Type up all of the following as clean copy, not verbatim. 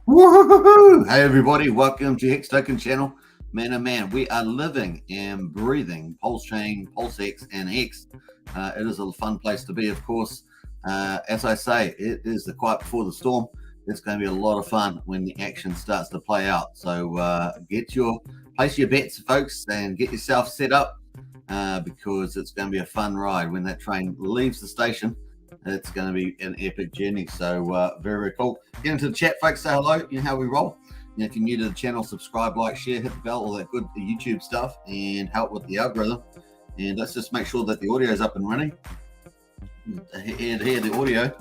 Woohoo! Hey everybody, welcome to Hex Token channel. Man, oh man, we are living and breathing PulseChain, PulseX, and Hex. It is a fun place to be, of course. As I say, it is the quiet before the storm. It's going to be a lot of fun when the action starts to play out. So place your bets, folks, and get yourself set up because it's going to be a fun ride when that train leaves the station. It's going to be an epic journey. So very, very cool. Get into the chat, folks. Say hello. You know how we roll. If you're new to the channel, subscribe, like, share, hit the bell, all that good YouTube stuff, and help with the algorithm. And let's just make sure that the audio is up and running. Here, the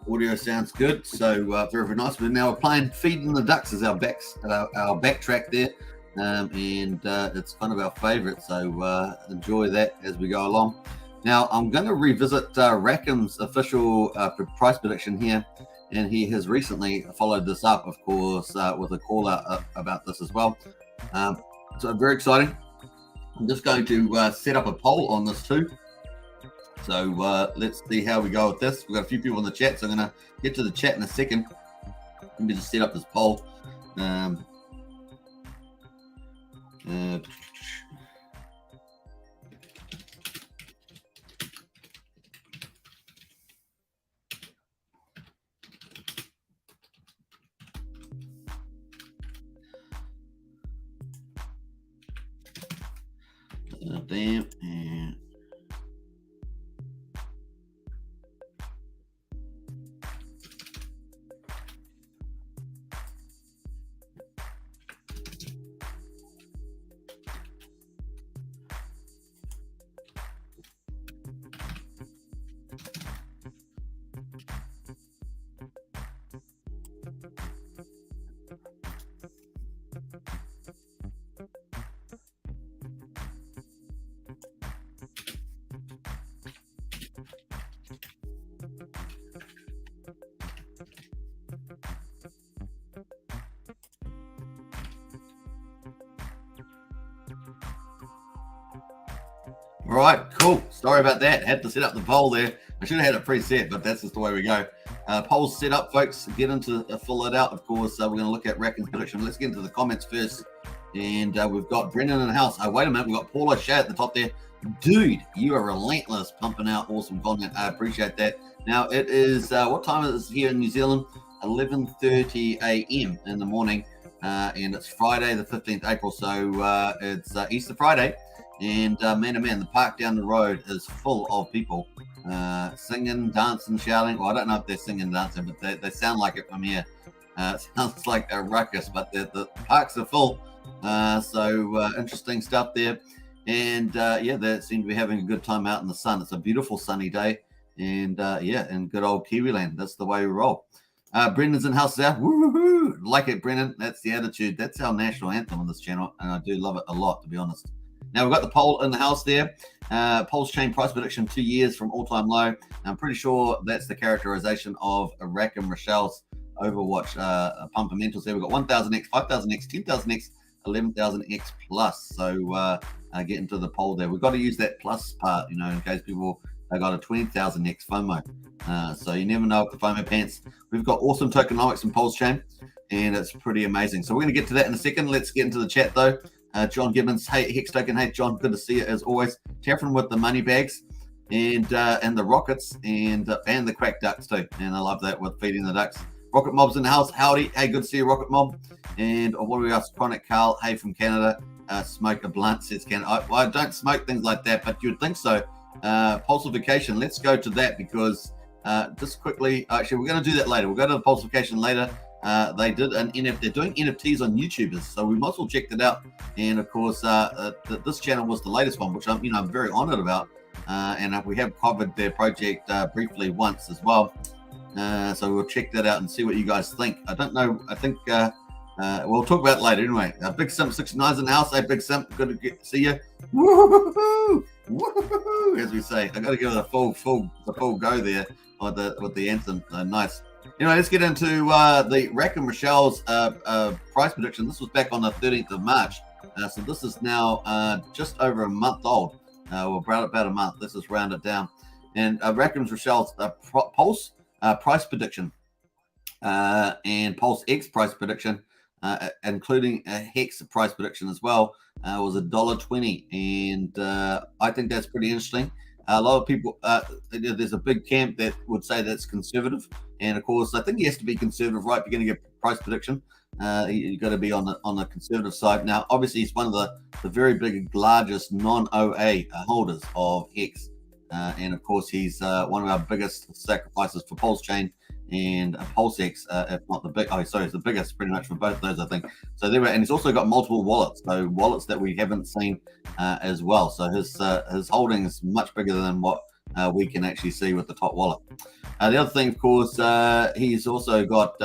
audio sounds good. So very, very nice. But now we're playing Feeding the Ducks as our backtrack there. And it's kind of our favorite. So enjoy that as we go along. Now, I'm going to revisit Rackham's official price prediction here, and he has recently followed this up, of course, with a call out about this as well. So very exciting. I'm just going to set up a poll on this too. So let's see how we go with this. We've got a few people in the chat, so I'm going to get to the chat in a second. Let me just set up this poll. Damn. And all right, cool. Sorry about that. Had to set up the poll there. I should have had it preset, but that's just the way we go. Poll's set up, folks. Get into fill it out. Of course, we're going to look at Rackham's prediction. Let's get into the comments first. And we've got Brendan in the house. Wait a minute. We've got Paul O'Shea at the top there. Dude, you are relentless, pumping out awesome content. I appreciate that. Now, it is, what time is it here in New Zealand? 11:30 a.m. in the morning. And it's Friday, the 15th April. So it's Easter Friday. And man, oh man, the park down the road is full of people singing, dancing, shouting. Well, I don't know if they're singing and dancing, but they sound like it from here. It sounds like a ruckus, but the parks are full. So interesting stuff there. And yeah, they seem to be having a good time out in the sun. It's a beautiful sunny day. And yeah, in good old Kiwi land. That's the way we roll. Brendan's in house there. Woo-hoo-hoo. Like it, Brendan. That's the attitude. That's our national anthem on this channel. And I do love it a lot, to be honest. Now we've got the poll in the house there. PulseChain price prediction 2 years from all-time low. I'm pretty sure that's the characterization of Rackham Rochelle's Overwatch pumpamentals there. We've got 1000X, 5000X, 10,000X, 11,000X plus. So get into the poll there. We've got to use that plus part, you know, in case people have got a 20,000X FOMO. So you never know with the FOMO pants. We've got awesome tokenomics in PulseChain, and it's pretty amazing. So we're going to get to that in a second. Let's get into the chat though. John Gibbons, hey, Hex Token, hey, John, good to see you as always. Teflon with the money bags and the rockets and the crack ducks too. And I love that with feeding the ducks. Rocket Mob's in the house. Howdy. Hey, good to see you, Rocket Mob. And what do we ask? Chronic Carl, hey, from Canada. Smoke a blunt, says Canada. I don't smoke things like that, but you'd think so. Pulsification, let's go to that because just quickly, actually, we're going to do that later. We'll go to the pulsification later. They did an NFT. They're doing NFTs on YouTubers, so we might as well check that out. And of course, this channel was the latest one, which I'm very honored about. And we have covered their project briefly once as well. So we'll check that out and see what you guys think. I don't know. I think we'll talk about it later anyway. Big Simp 69's in the house. Hey, Big Simp, good to see you. Woo-hoo-hoo! Woo-hoo-hoo! As we say, I got to give it a full go there with the anthem. Nice. Anyway, let's get into the Rackham Rochelle's price prediction. This was back on the 13th of March. So this is now just over a month old. Well, about a month. Let's just round it down. And Rackham Rochelle's pulse price prediction. and Pulse X price prediction, including a Hex price prediction as well, was $1.20, and I think that's pretty interesting. A lot of people, there's a big camp that would say that's conservative, and of course, I think he has to be conservative, right? If you're going to get price prediction, you've got to be on the conservative side. Now, obviously, he's one of the very big, largest non-OA holders of Hex, and of course, he's one of our biggest sacrifices for PulseChain and PulseX, if not the big. Oh, sorry, it's the biggest, pretty much for both of those, I think. So there were, and he's also got multiple wallets, so wallets that we haven't seen as well. So his holding is much bigger than what we can actually see with the top wallet. The other thing, of course, he's also got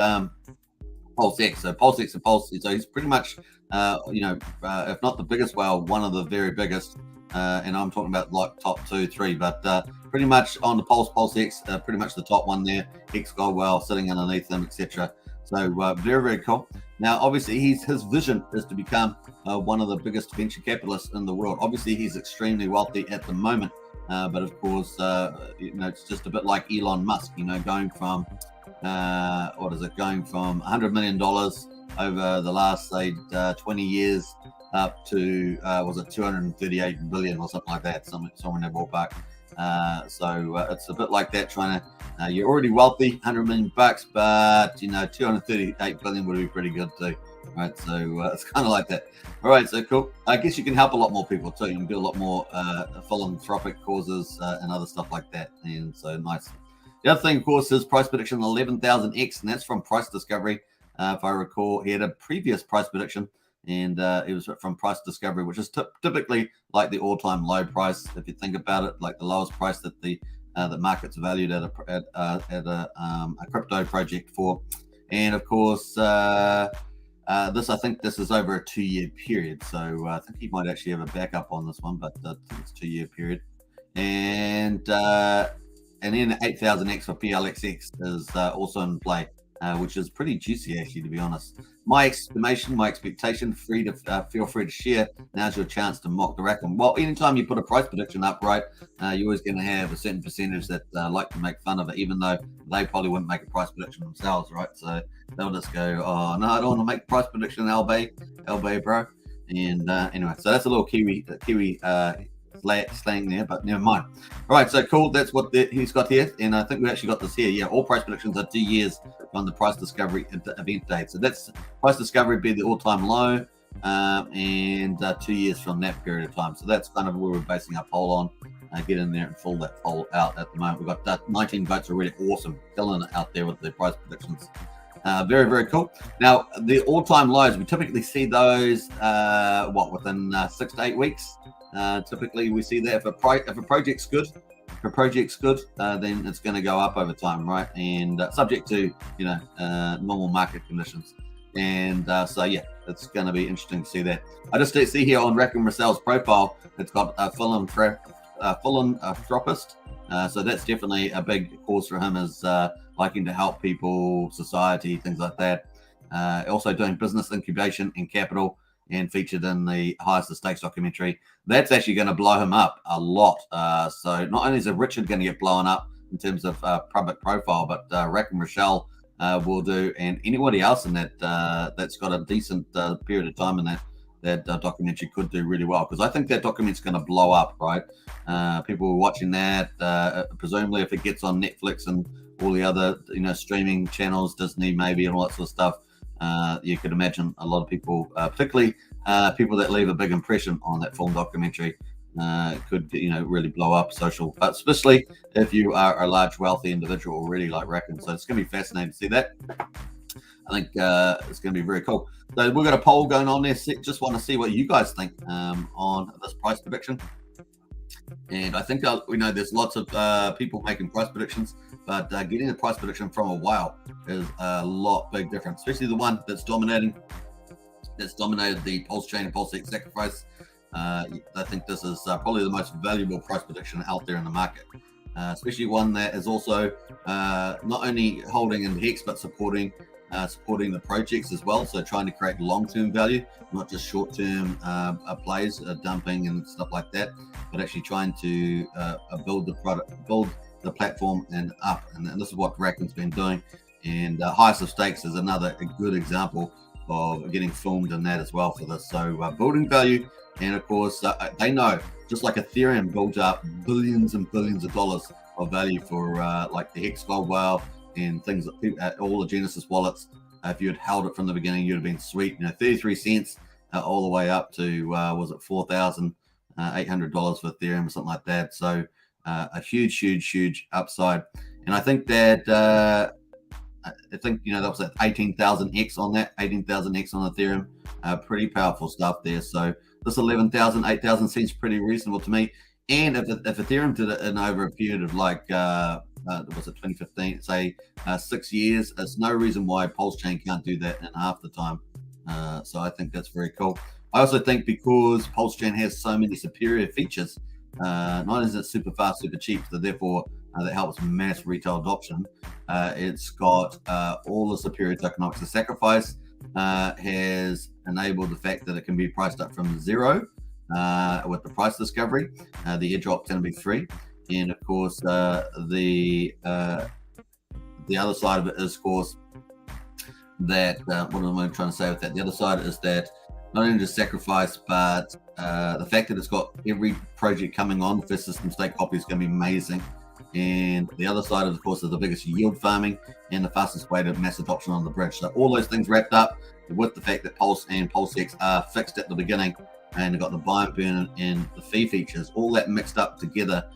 PulseX. So PulseX and Pulse. So he's pretty much, if not the biggest whale, one of the very biggest. And I'm talking about like top 2, 3, but pretty much on the PulseX, pretty much the top one there. Hex Gold Whale sitting underneath them, etc. So very, very cool. Now, obviously, his vision is to become one of the biggest venture capitalists in the world. Obviously, he's extremely wealthy at the moment, but of course, it's just a bit like Elon Musk. Going from going from $100 million over the last, say, 20 years up to, was it 238 billion or something like that, somewhere in that ballpark. So it's a bit like that, trying to, you're already wealthy, $100 million, but, 238 billion would be pretty good too. Right, so it's kind of like that. All right, so cool. I guess you can help a lot more people too. You can do a lot more philanthropic causes and other stuff like that. And so nice. The other thing, of course, is price prediction 11000X, and that's from Price Discovery. If I recall, he had a previous price prediction, and it was from Price Discovery, which is typically like the all-time low price. If you think about it, like the lowest price that the market's valued at a crypto project for. And of course, I think this is over a 2-year period. So I think he might actually have a backup on this one, but it's a 2-year period. And then 8000X for PLXX is also in play, which is pretty juicy, actually, to be honest. My expectation, feel free to share. Now's your chance to mock the reckon. Well, anytime you put a price prediction up, right, you're always going to have a certain percentage that like to make fun of it, even though they probably wouldn't make a price prediction themselves, right? So they'll just go, oh, no, I don't want to make a price prediction, LB, bro. And anyway, so that's a little Kiwi slang there, but never mind. All right, so cool. That's what he's got here, and I think we actually got this here. Yeah, all price predictions are 2 years from the price discovery event date. So that's price discovery be the all-time low, and 2 years from that period of time. So that's kind of where we're basing our poll on. Get in there and fill that poll out at the moment. We've got 19 votes already. Awesome, killing it out there with the price predictions. Very, very cool. Now, the all-time lows, we typically see those within 6 to 8 weeks. Typically, we see that if a project's good, then it's going to go up over time, right? And subject to normal market conditions. And so yeah, it's going to be interesting to see that. I just see here on Rack and Russell's profile, it's got a philanthropist. So that's definitely a big cause for him, is liking to help people, society, things like that. Also doing business incubation and capital, and featured in the Highest of Stakes documentary. That's actually going to blow him up a lot. So not only is Richard going to get blown up in terms of public profile, but Rack and Rochelle will do, and anybody else in that that's got a decent period of time in that documentary could do really well, because I think that document's going to blow up, right? People are watching that. Presumably, if it gets on Netflix and all the other streaming channels, Disney maybe, and all that sort of stuff, you could imagine a lot of people, particularly people that leave a big impression on that film documentary, could really blow up social, but especially if you are a large wealthy individual already like Reckon. So it's going to be fascinating to see that. I think it's going to be very cool. So we've got a poll going on there. Just want to see what you guys think on this price prediction. And I think we know there's lots of people making price predictions, but getting a price prediction from a whale is a lot big difference, especially the one that's dominated the PulseChain and PulseX Sacrifice. I think this is probably the most valuable price prediction out there in the market, especially one that is also not only holding in Hex, but supporting the projects as well. So trying to create long-term value, not just short-term plays, dumping and stuff like that, but actually trying to build the product, build the platform and up. And this is what Racken's been doing. And Highest of Stakes is another good example of getting filmed in that as well for this. So building value, and of course they know, just like Ethereum built up billions and billions of dollars of value for like the Hex Gold Whale and things that all the Genesis wallets. If you had held it from the beginning, you'd have been sweet. 33 cents all the way up to was it $4,800 for Ethereum or something like that. So a huge upside. And I think that that was at 18,000X on that, 18,000X on Ethereum. Pretty powerful stuff there. So this 11,000, 8,000 seems pretty reasonable to me. And if Ethereum did it in over a period of like, was it 2015, say 6 years, there's no reason why PulseChain can't do that in half the time. So I think that's very cool. I also think because PulseChain has so many superior features, not only is it super fast, super cheap, so therefore that helps mass retail adoption. It's got all the superior tokenomics. The Sacrifice has enabled the fact that it can be priced up from 0 with the price discovery. The airdrop's going to be free, and of course the other side of it is, of course, that what am I trying to say with that? The other side is that not only just Sacrifice, but the fact that it's got every project coming on, the first system stake copy is going to be amazing. And the other side, of course, is the biggest yield farming and the fastest way to mass adoption on the bridge. So all those things wrapped up with the fact that Pulse and PulseX are fixed at the beginning, and they've got the buy and burn and the fee features, all that mixed up together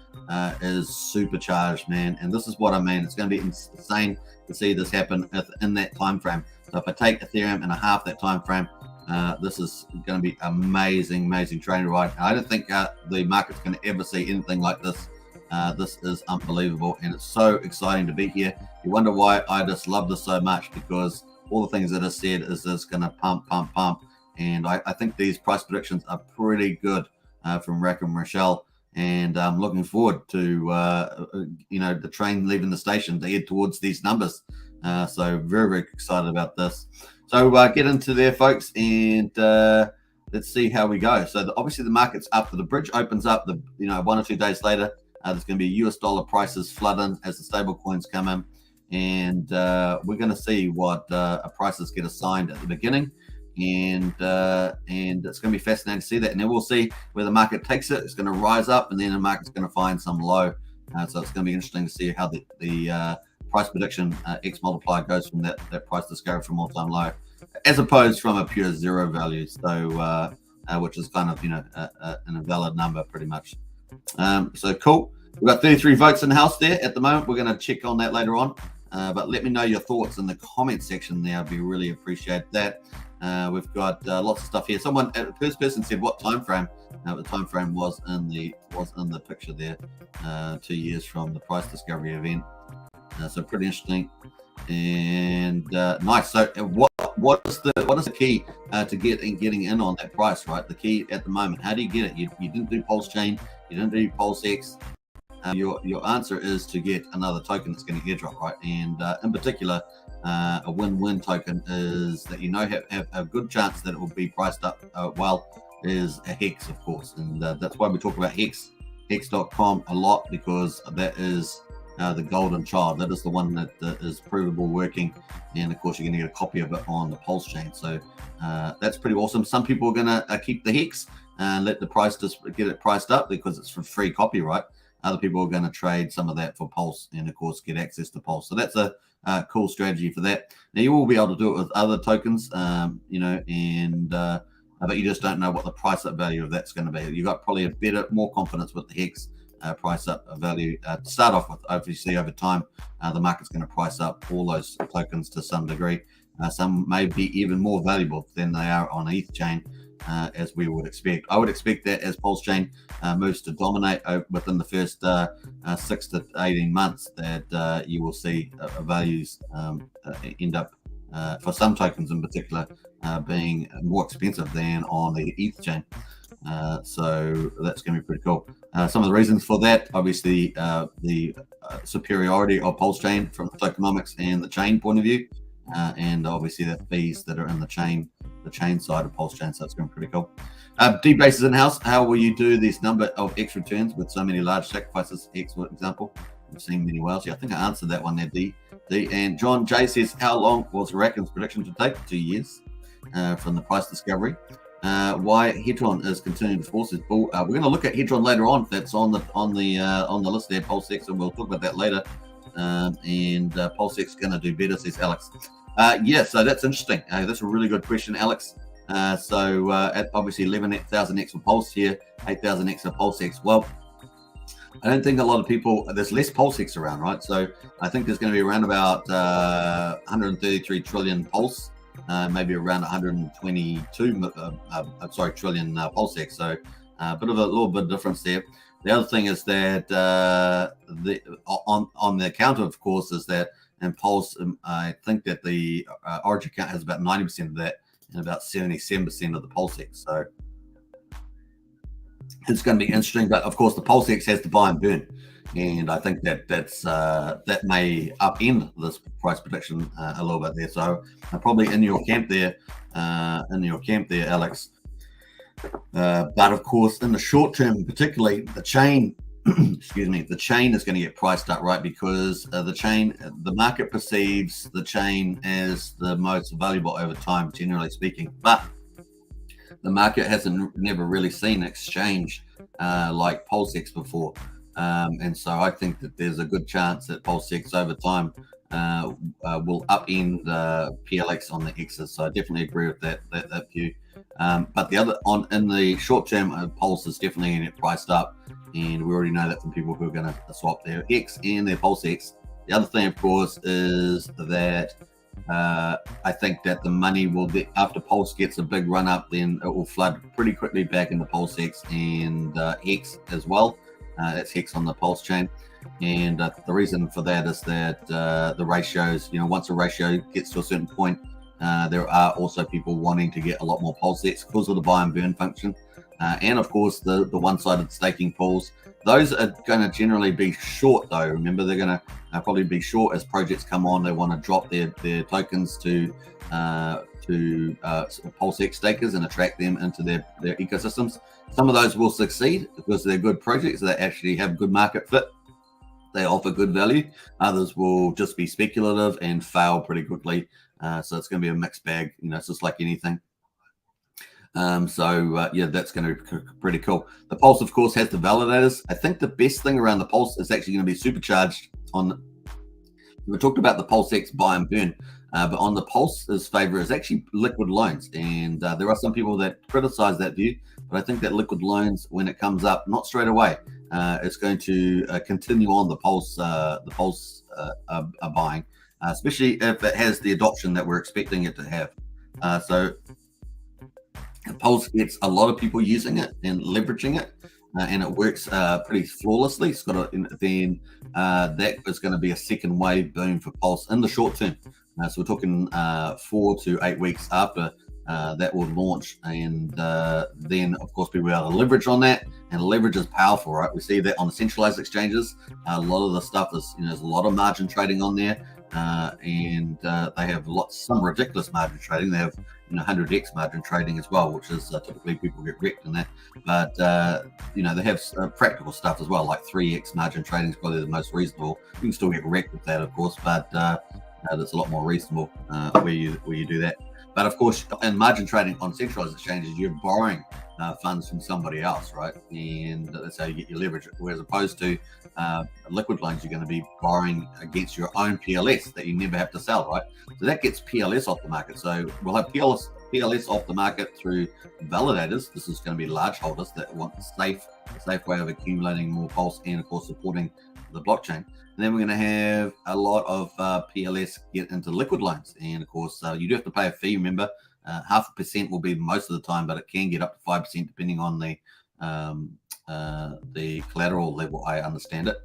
is supercharged, man. And this is what I mean. It's going to be insane to see this happen in that time frame. So if I take Ethereum in a half that time frame, this is going to be amazing train ride. I don't think the market's going to ever see anything like this. This is unbelievable, and it's so exciting to be here. You wonder why I just love this so much, because all the things that I said is just going to pump. And I think these price predictions are pretty good from Rack and Rochelle. And I'm looking forward to, the train leaving the station to head towards these numbers. So very excited about this. So get into there, folks, and let's see how we go. So obviously the market's up. The bridge opens up, 1 or 2 days later. There's going to be US dollar prices flood in as the stable coins come in. And we're going to see what prices get assigned at the beginning. And it's going to be fascinating to see that. And then we'll see where the market takes it. It's going to rise up, and then the market's going to find some low. So it's going to be interesting to see how the price prediction X multiplier goes from that price discovery from all-time low, as opposed from a pure zero value. So which is kind of an invalid number pretty much. So cool. We've got 33 votes in the house there at the moment. We're going to check on that later on. But let me know your thoughts in the comment section there. I'd be really appreciate that. We've got lots of stuff here. Someone, the first person said what time frame. The time frame was in the picture there. 2 years from the price discovery event. So pretty interesting and nice. So what is the key to getting in on that price, right? The key at the moment. How do you get it? You didn't do PulseChain. You didn't do PulseX. Your answer is to get another token that's going to airdrop, right? And in particular, a win-win token is that have a good chance that it will be priced up is a Hex, of course. And that's why we talk about Hex.com a lot, because that is the golden child. That is the one that is provable, working, and of course you're going to get a copy of it on the PulseChain. So that's pretty awesome. Some people are going to keep the Hex and let the price just get it priced up because it's for free copyright. Other people are going to trade some of that for Pulse and, of course, get access to Pulse. So that's a cool strategy for that. Now, you will be able to do it with other tokens, but you just don't know what the price up value of that's going to be. You've got probably more confidence with the Hex price up value to start off with. Obviously, over time, the market's going to price up all those tokens to some degree. Some may be even more valuable than they are on ETH chain. As we would expect. I would expect that as PulseChain moves to dominate within the first 6 to 18 months, that you will see values end up, for some tokens in particular, being more expensive than on the ETH chain. So that's going to be pretty cool. Some of the reasons for that, obviously, the superiority of PulseChain from the tokenomics and the chain point of view, and obviously the fees that are in the chain side of PulseChain. So it's going pretty cool. D-Base is in-house. How will you do this number of X returns with so many large sacrifices, X for example? We've seen many whales. Yeah, I think I answered that one there, D. And John J says, how long was Rackham's prediction to take? 2 years from the price discovery. Why Hedron is continuing to force its bull. We're going to look at Hedron later on. That's on the list there, PulseX, and we'll talk about that later. And PulseX is going to do better, says Alex. Yeah, so that's interesting. That's a really good question, Alex. So at obviously 11,000X for Pulse here, 8,000X for PulseX. Well, I don't think a lot of people, there's less PulseX around, right? So I think there's going to be around about 133 trillion Pulse, maybe around 122 trillion PulseX. So a little bit of difference there. The other thing is that on the account, of course, is that in Pulse, I think that the Origin account has about 90% of that and about 77% of the PulseX. So it's going to be interesting, but of course the PulseX has to buy and burn, and I think that may upend this price prediction a little bit there. So probably in your camp there, Alex. But of course, in the short term, particularly the chain, the chain is going to get priced up, right? Because the market perceives the chain as the most valuable over time, generally speaking, but the market hasn't never really seen exchange like PulseX before. And so I think that there's a good chance that PulseX over time will upend PLX on the X's. So I definitely agree with that view. But in the short term, Pulse is definitely going to get priced up. And we already know that from people who are going to swap their X and their PulseX. The other thing, of course, is that I think that the money will after Pulse gets a big run up, then it will flood pretty quickly back into PulseX and Hex as well. That's Hex on the Pulse chain, and the reason for that is that the ratios, once a ratio gets to a certain point, there are also people wanting to get a lot more PulseX because of the buy and burn function, and of course the one-sided staking pools. Those are going to generally be short, though. Remember, they're going to probably be short as projects come on. They want to drop their tokens to PulseX stakers and attract them into their ecosystems. Some of those will succeed because they're good projects that actually have good market fit. They offer good value. Others will just be speculative and fail pretty quickly. So it's going to be a mixed bag. It's just like anything. Yeah, that's going to be pretty cool. The Pulse, of course, has the validators. I think the best thing around the Pulse is actually going to be supercharged on. We talked about the PulseX buy and burn, but on the Pulse's favor is actually liquid loans, and there are some people that criticize that view. But I think that liquid loans, when it comes up, not straight away, it's going to continue on the Pulse buying, especially if it has the adoption that we're expecting it to have. So Pulse gets a lot of people using it and leveraging it, and it works pretty flawlessly. It's got that is going to be a second wave boom for Pulse in the short term. So we're talking 4 to 8 weeks after that will launch, and then of course people are able to leverage on that, and leverage is powerful, right? We see that on the centralized exchanges. A lot of the stuff is, there's a lot of margin trading on there, and they have some ridiculous margin trading. They have 100x margin trading as well, which is typically people get wrecked in that. But they have practical stuff as well, like 3x margin trading is probably the most reasonable. You can still get wrecked with that, of course, but that's a lot more reasonable where you do that. But of course, in margin trading on centralized exchanges, you're borrowing funds from somebody else, right? And that's how you get your leverage. Whereas opposed to liquid loans, you're going to be borrowing against your own PLS that you never have to sell, right? So that gets PLS off the market. So we'll have PLS off the market through validators. This is going to be large holders that want a safe way of accumulating more Pulse and, of course, supporting the blockchain. And then we're going to have a lot of PLS get into liquid loans. And, of course, you do have to pay a fee, remember. 0.5% will be most of the time, but it can get up to 5% depending on the collateral level, I understand it.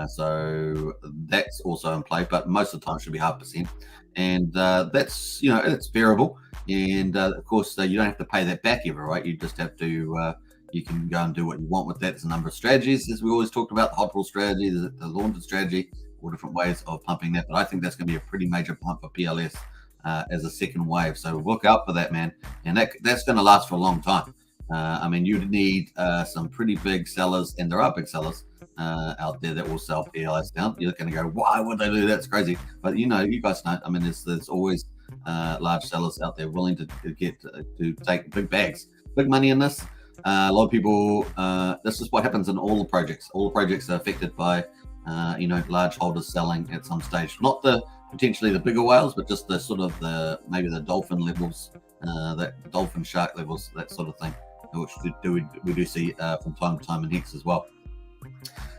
So that's also in play, but most of the time should be 0.5%. And that's, it's variable. And, of course, you don't have to pay that back ever, right? You just have to... you can go and do what you want with that. There's a number of strategies, as we always talked about, the hot roll strategy, the laundered strategy, all different ways of pumping that. But I think that's going to be a pretty major pump for PLS as a second wave. So look out for that, man. And that's going to last for a long time. You'd need some pretty big sellers, and there are big sellers out there that will sell PLS down. You're going to go, why would they do that? It's crazy. But you guys know. I mean, there's always large sellers out there willing to take big bags, big money in this. A lot of people. This is what happens in all the projects. All the projects are affected by large holders selling at some stage. Not potentially the bigger whales, but just the sort of maybe the dolphin levels, that dolphin shark levels, that sort of thing, which we do see from time to time in Hex as well.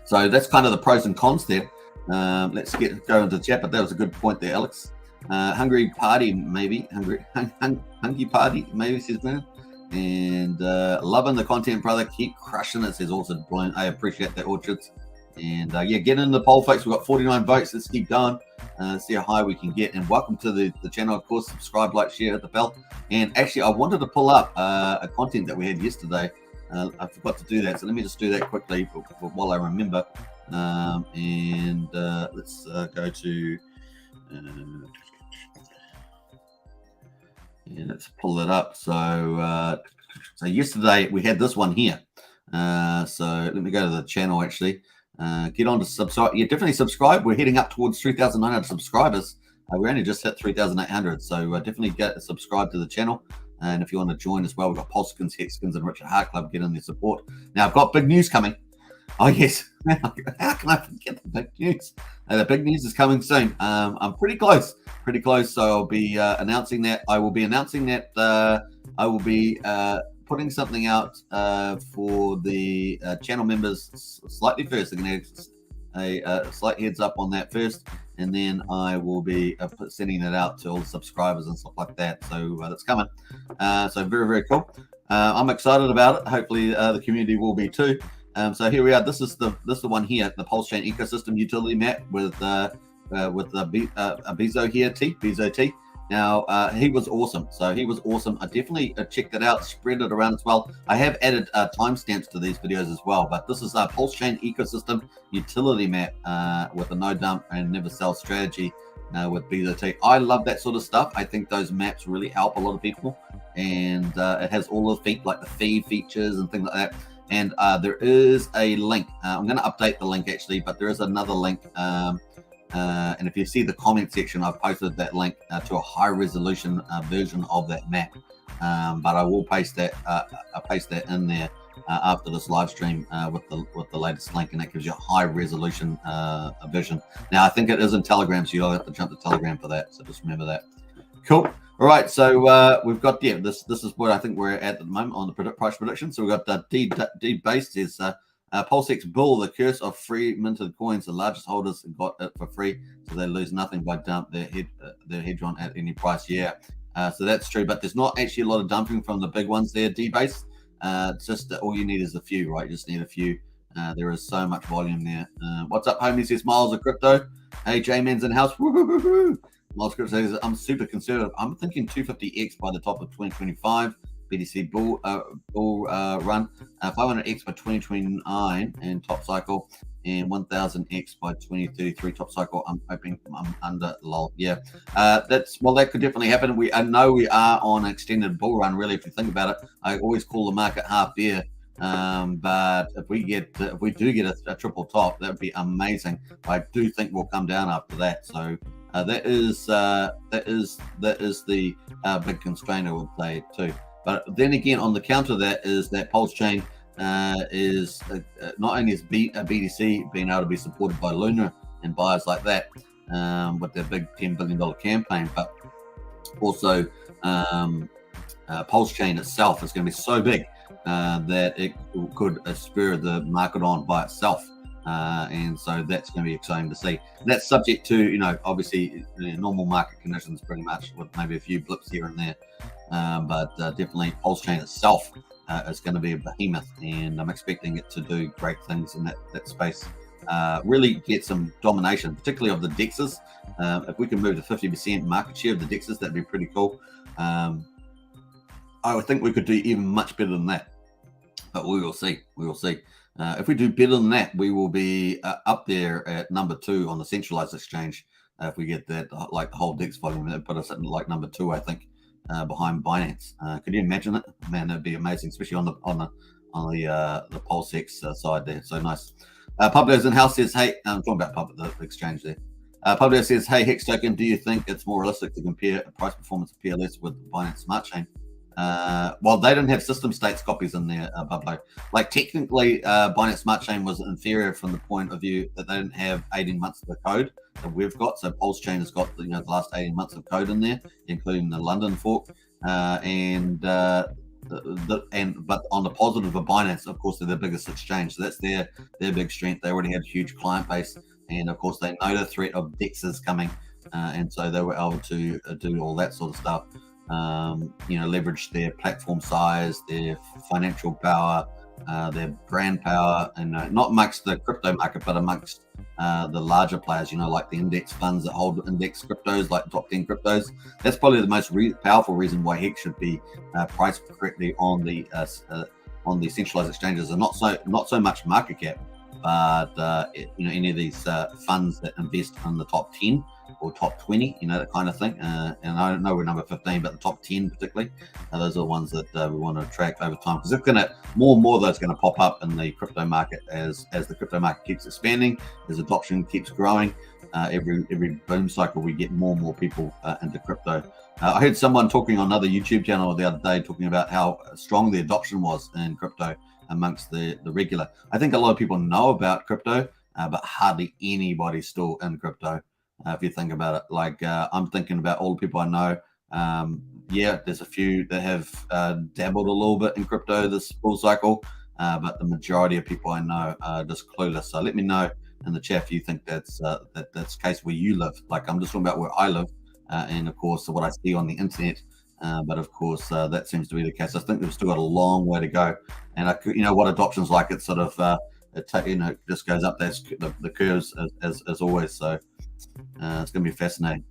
So that's kind of the pros and cons there. Let's go into the chat, but that was a good point there, Alex. Hungry party, maybe. Hungry party, maybe, says man. And loving the content, brother. Keep crushing it, says Orchard Bloom. I appreciate that, Orchards. And get in the poll, folks. We've got 49 votes. Let's keep going. See how high we can get. And welcome to the channel, of course. Subscribe, like, share, hit the bell. And actually, I wanted to pull up a content that we had yesterday. I forgot to do that, so let me just do that quickly while I remember. Let's go to let's pull it up. So yesterday we had this one here. So let me go to the channel actually. Get on to subscribe. Yeah, definitely subscribe. We're heading up towards 3,900 subscribers. We only just hit 3,800, so definitely subscribe to the channel. And if you want to join as well, we've got PulseChain, Hexkins, and Richard Hart Club. Get in their support. Now, I've got big news coming. Oh, yes. How can I forget the big news? The big news is coming soon. I'm pretty close. So I'll be announcing that. I will be announcing that I will be putting something out for the channel members slightly first. I'm going to a slight heads up on that first, and then I will be sending it out to all the subscribers and stuff like that. So that's coming. So very, very cool. I'm excited about it. Hopefully the community will be too. So here we are. This is the one here, the PulseChain ecosystem utility map with Bezo here, Bezo T. Now, he was awesome. So he was awesome. I definitely checked it out, spread it around as well. I have added timestamps to these videos as well, but this is a PulseChain ecosystem utility map with a no dump and never sell strategy with Bezo T. I love that sort of stuff. I think those maps really help a lot of people, and it has all the fee features and things like that. And there is a link. I'm going to update the link actually, but there is another link. And if you see the comment section, I've posted that link to a high resolution version of that map. But I will paste that. I'll paste that in there after this live stream with the latest link, and that gives you a high resolution version. Now I think it is in Telegram, so you'll have to jump to Telegram for that. So just remember that. Cool. All right. So we've got this is what I think we're at the moment on the price prediction. So we've got the D base is. PulseX Bull, the curse of free minted coins. The largest holders got it for free, so they lose nothing by dump their Hedron at any price. Yeah, so that's true, but there's not actually a lot of dumping from the big ones there, D-base. Just all you need is a few, right? You just need a few. There is so much volume there. What's up, homie? Says Miles of Crypto. Hey, J-Man's in house. Woo-hoo-hoo-hoo. Miles of Crypto says, I'm super conservative. I'm thinking 250X by the top of 2025. BTC bull run, 500X by 2029 and top cycle, and 1000X by 2033 top cycle. I'm hoping I'm under lol. Yeah, that could definitely happen. I know we are on an extended bull run. Really, if you think about it, I always call the market half bear. But if we do get a triple top, that would be amazing. I do think we'll come down after that. So that is the big constraint I would say too. But then again, on the counter of that is that PulseChain is not only is BTC being able to be supported by Luna and buyers like that with their big $10 billion campaign, but also PulseChain itself is going to be so big that it could spur the market on by itself. And so that's going to be exciting to see. And that's subject to, obviously normal market conditions pretty much, with maybe a few blips here and there. But definitely PulseChain itself is going to be a behemoth, and I'm expecting it to do great things in that space. Really get some domination, particularly of the DEXs. If we can move to 50% market share of the DEXs, that'd be pretty cool. I would think we could do even much better than that, but we will see. If we do better than that, we will be up there at number 2 on the centralized exchange. If we get that, like the whole DEX volume, that put us at like number 2, I think, behind Binance. Could you imagine it? Man, that'd be amazing, especially on the PulseX side there. So nice. Pablo's in house says, hey, I'm talking about Pablo, the exchange there. Pablo says, hey, Hex Token, do you think it's more realistic to compare price performance of PLS with Binance Smart Chain? Well, they didn't have system states copies in there, Pablo. Like, technically, Binance Smart Chain was inferior from the point of view that they didn't have 18 months of the code that we've got. So PulseChain has got the last 18 months of code in there, including the London fork, but on the positive of Binance, of course, they're the biggest exchange, so that's their big strength. They already have a huge client base, and of course they know the threat of DEXs coming, and so they were able to do all that sort of stuff. Leverage their platform size, their financial power, their brand power, and not amongst the crypto market, but amongst the larger players, like the index funds that hold index cryptos, like top 10 cryptos. That's probably the most powerful reason why Hex should be priced correctly on the centralized exchanges, and not so much market cap, but any of these funds that invest in the top 10 or top 20, that kind of thing. And I know we're number 15, but the top 10 particularly, those are the ones that we want to track over time, because it's more and more of those going to pop up in the crypto market as the crypto market keeps expanding, as adoption keeps growing. Every boom cycle, we get more and more people into crypto. I heard someone talking on another YouTube channel the other day talking about how strong the adoption was in crypto amongst the regular. I think a lot of people know about crypto, but hardly anybody's still in crypto. If you think about it, like I'm thinking about all the people I know. There's a few that have dabbled a little bit in crypto this bull cycle, but the majority of people I know are just clueless. So let me know in the chat if you think that's the case where you live. Like, I'm just talking about where I live, and of course what I see on the internet. But of course that seems to be the case. I think we've still got a long way to go, and what adoption's like. It's sort of it just goes up the curves as always. So it's going to be fascinating.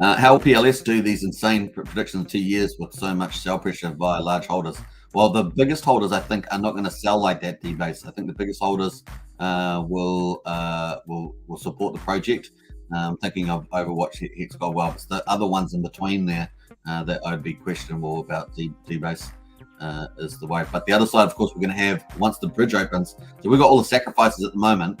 How will PLS do these insane predictions in 2 years with so much sell pressure via large holders? Well, the biggest holders, I think, are not going to sell like that, D-Base. I think the biggest holders will support the project. I'm thinking of Overwatch, Hex Gold Well, but the other ones in between there that I'd be questionable about D-Base is the way. But the other side, of course, we're going to have, once the bridge opens, so we've got all the sacrifices at the moment.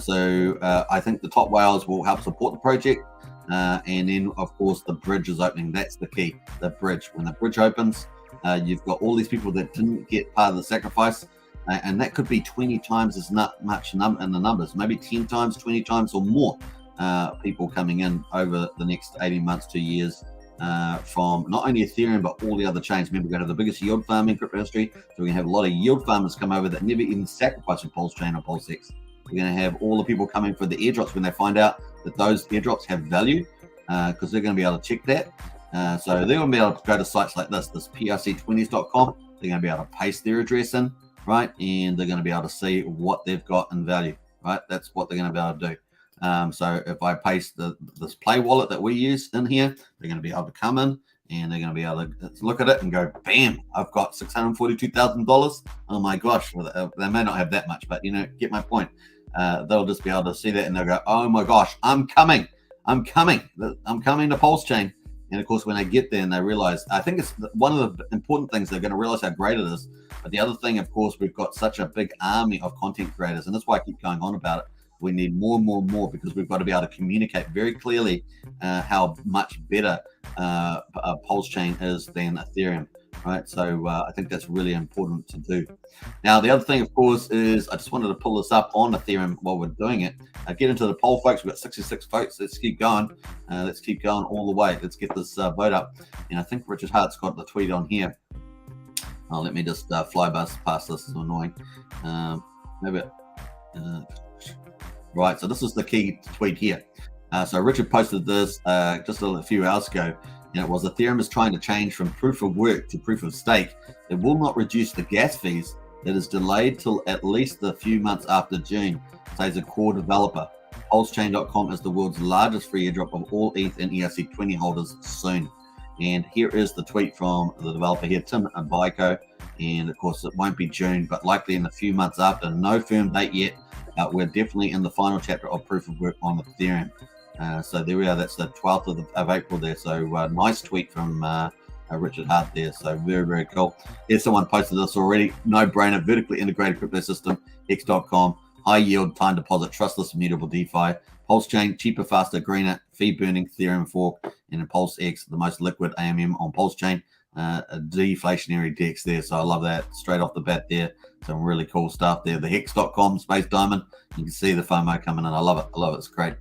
So I think the top whales will help support the project. And then, of course, the bridge is opening. That's the key, the bridge. When the bridge opens, you've got all these people that didn't get part of the sacrifice. And that could be 20 times as much in the numbers, maybe 10 times, 20 times or more people coming in over the next 18 months, 2 years from not only Ethereum, but all the other chains. Remember, we're going to have the biggest yield farm in crypto history. So we're going to have a lot of yield farmers come over that never even sacrificed a PulseChain or PulseX. We're going to have all the people coming for the airdrops when they find out that those airdrops have value, because they're going to be able to check that. So they're going to be able to go to sites like this PRC20s.com. They're going to be able to paste their address in, right? And they're going to be able to see what they've got in value, right? That's what they're going to be able to do. So if I paste this Play wallet that we use in here, they're going to be able to come in and they're going to be able to look at it and go, bam, I've got $642,000. Oh my gosh. Well, they may not have that much, but get my point. They'll just be able to see that and they'll go, oh my gosh, I'm coming to PulseChain. And of course, when they get there and they realize, I think it's one of the important things, they're going to realize how great it is. But the other thing, of course, we've got such a big army of content creators, and that's why I keep going on about it. We need more and more and more, because we've got to be able to communicate very clearly how much better PulseChain is than Ethereum, right? So I think that's really important to do. Now, the other thing, of course, is I just wanted to pull this up on Ethereum while we're doing it. Get into the poll, folks. We've got 66 votes. Let's keep going. Let's keep going all the way. Let's get this vote up. And I think Richard Hart's got the tweet on here. Let me just fly past this. It's annoying. Right, so this is the key tweet here. So Richard posted this just a few hours ago. It was, Ethereum is trying to change from proof of work to proof of stake. It will not reduce the gas fees. It is delayed till at least a few months after June, says a core developer. PulseChain.com is the world's largest free airdrop of all ETH and ERC20 holders soon. And here is the tweet from the developer here, Tim Baiko. And of course, it won't be June, but likely in a few months after. No firm date yet. We're definitely in the final chapter of proof of work on Ethereum. So there we are. That's the 12th of April there. So nice tweet from Richard Hart there. So very, very cool. Here's someone posted this already. No brainer, vertically integrated crypto system, Hex.com, high yield, time deposit, trustless, immutable DeFi. PulseChain, cheaper, faster, greener, fee burning Ethereum fork, and in PulseX, the most liquid AMM on PulseChain. A deflationary DEX there, so I love that straight off the bat there. Some really cool stuff there. The Hex.com Space Diamond, you can see the FOMO coming in. I love it. I love it. It's great.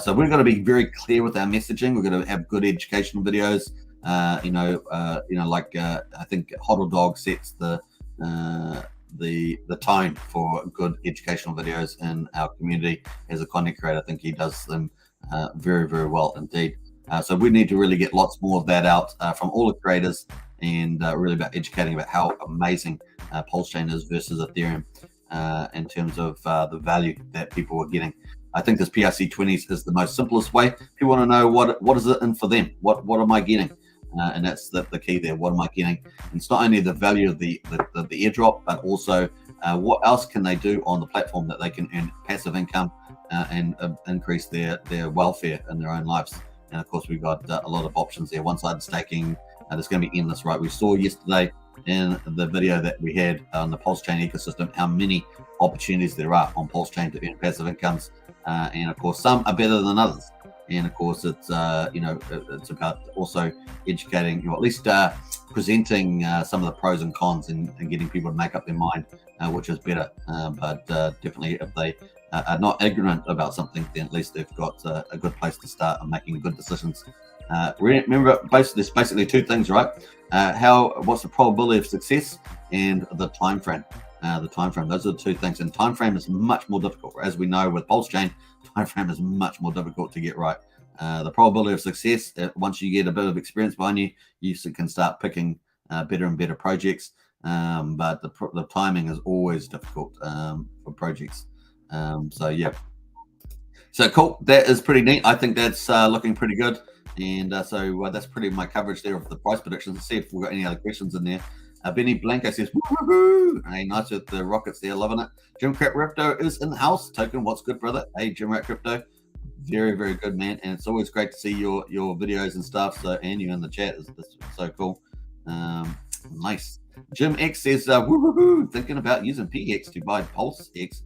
So we're going to be very clear with our messaging. We're going to have good educational videos. Like I think Hodl Dog sets the tone for good educational videos in our community as a content creator. I think he does them very, very well indeed. So we need to really get lots more of that out from all the creators, and really about educating about how amazing PulseChain is versus Ethereum in terms of the value that people are getting. I think this PRC20s is the most simplest way. People want to know what is it in for them? What am I getting? And that's the key there. What am I getting? And it's not only the value of the airdrop, but also what else can they do on the platform that they can earn passive income and increase their welfare in their own lives. And of course, we've got a lot of options there. One-sided staking, there's going to be endless, right? We saw yesterday in the video that we had on the PulseChain ecosystem how many opportunities there are on PulseChain to earn passive incomes. And of course, some are better than others. And of course, it's it's about also educating, or at least presenting some of the pros and cons, and getting people to make up their mind, which is better. But definitely, if they are not ignorant about something, then at least they've got a good place to start and making good decisions. Remember, there's basically two things, right? What's the probability of success, and the time frame. Those are the two things. And time frame is much more difficult, as we know with PulseChain. Time frame is much more difficult to get right. The probability of success, once you get a bit of experience behind you, you can start picking better and better projects. But the timing is always difficult for projects. So yeah. So cool. That is pretty neat. I think that's looking pretty good. And so that's pretty my coverage there of the price predictions. Let's see if we've got any other questions in there. Benny Blanco says, woo-hoo-hoo. Hey, nice with the rockets there, loving it. Jim Crap Crypto is in the house. Token, what's good, brother? Hey, Jim Rat Crypto, very, very good, man. And it's always great to see your videos and stuff. So, and you in the chat is so cool. Nice. Jim X says, woo-hoo-hoo, thinking about using PX to buy PulseX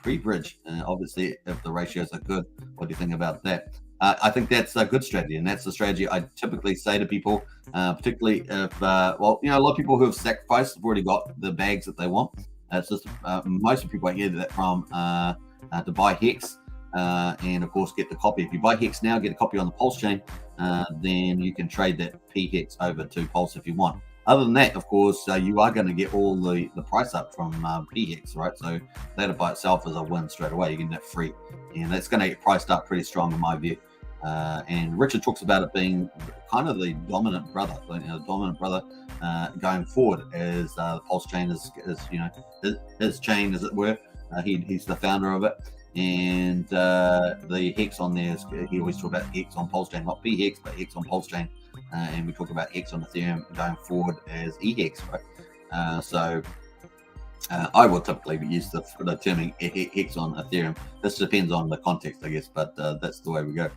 pre-bridge. Obviously, if the ratios are good, what do you think about that? I think that's a good strategy, and that's the strategy I typically say to people, particularly if, a lot of people who have sacrificed have already got the bags that they want. It's just most of the people I hear that from to buy Hex and, of course, get the copy. If you buy Hex now, get a copy on the PulseChain, then you can trade that P-Hex over to Pulse if you want. Other than that, of course, you are going to get all the price up from P-Hex, right? So that by itself is a win straight away. You get that free, and that's going to get priced up pretty strong in my view. And Richard talks about it being kind of the dominant brother, going forward, as the PulseChain is his chain, as it were. He's the founder of it, and the Hex on there he always talks about Hex on PulseChain, not P-Hex, but Hex on PulseChain. And we talk about Hex on Ethereum going forward as E-Hex, right? So I will typically use the terming Hex on Ethereum. This depends on the context, I guess, but that's the way we go.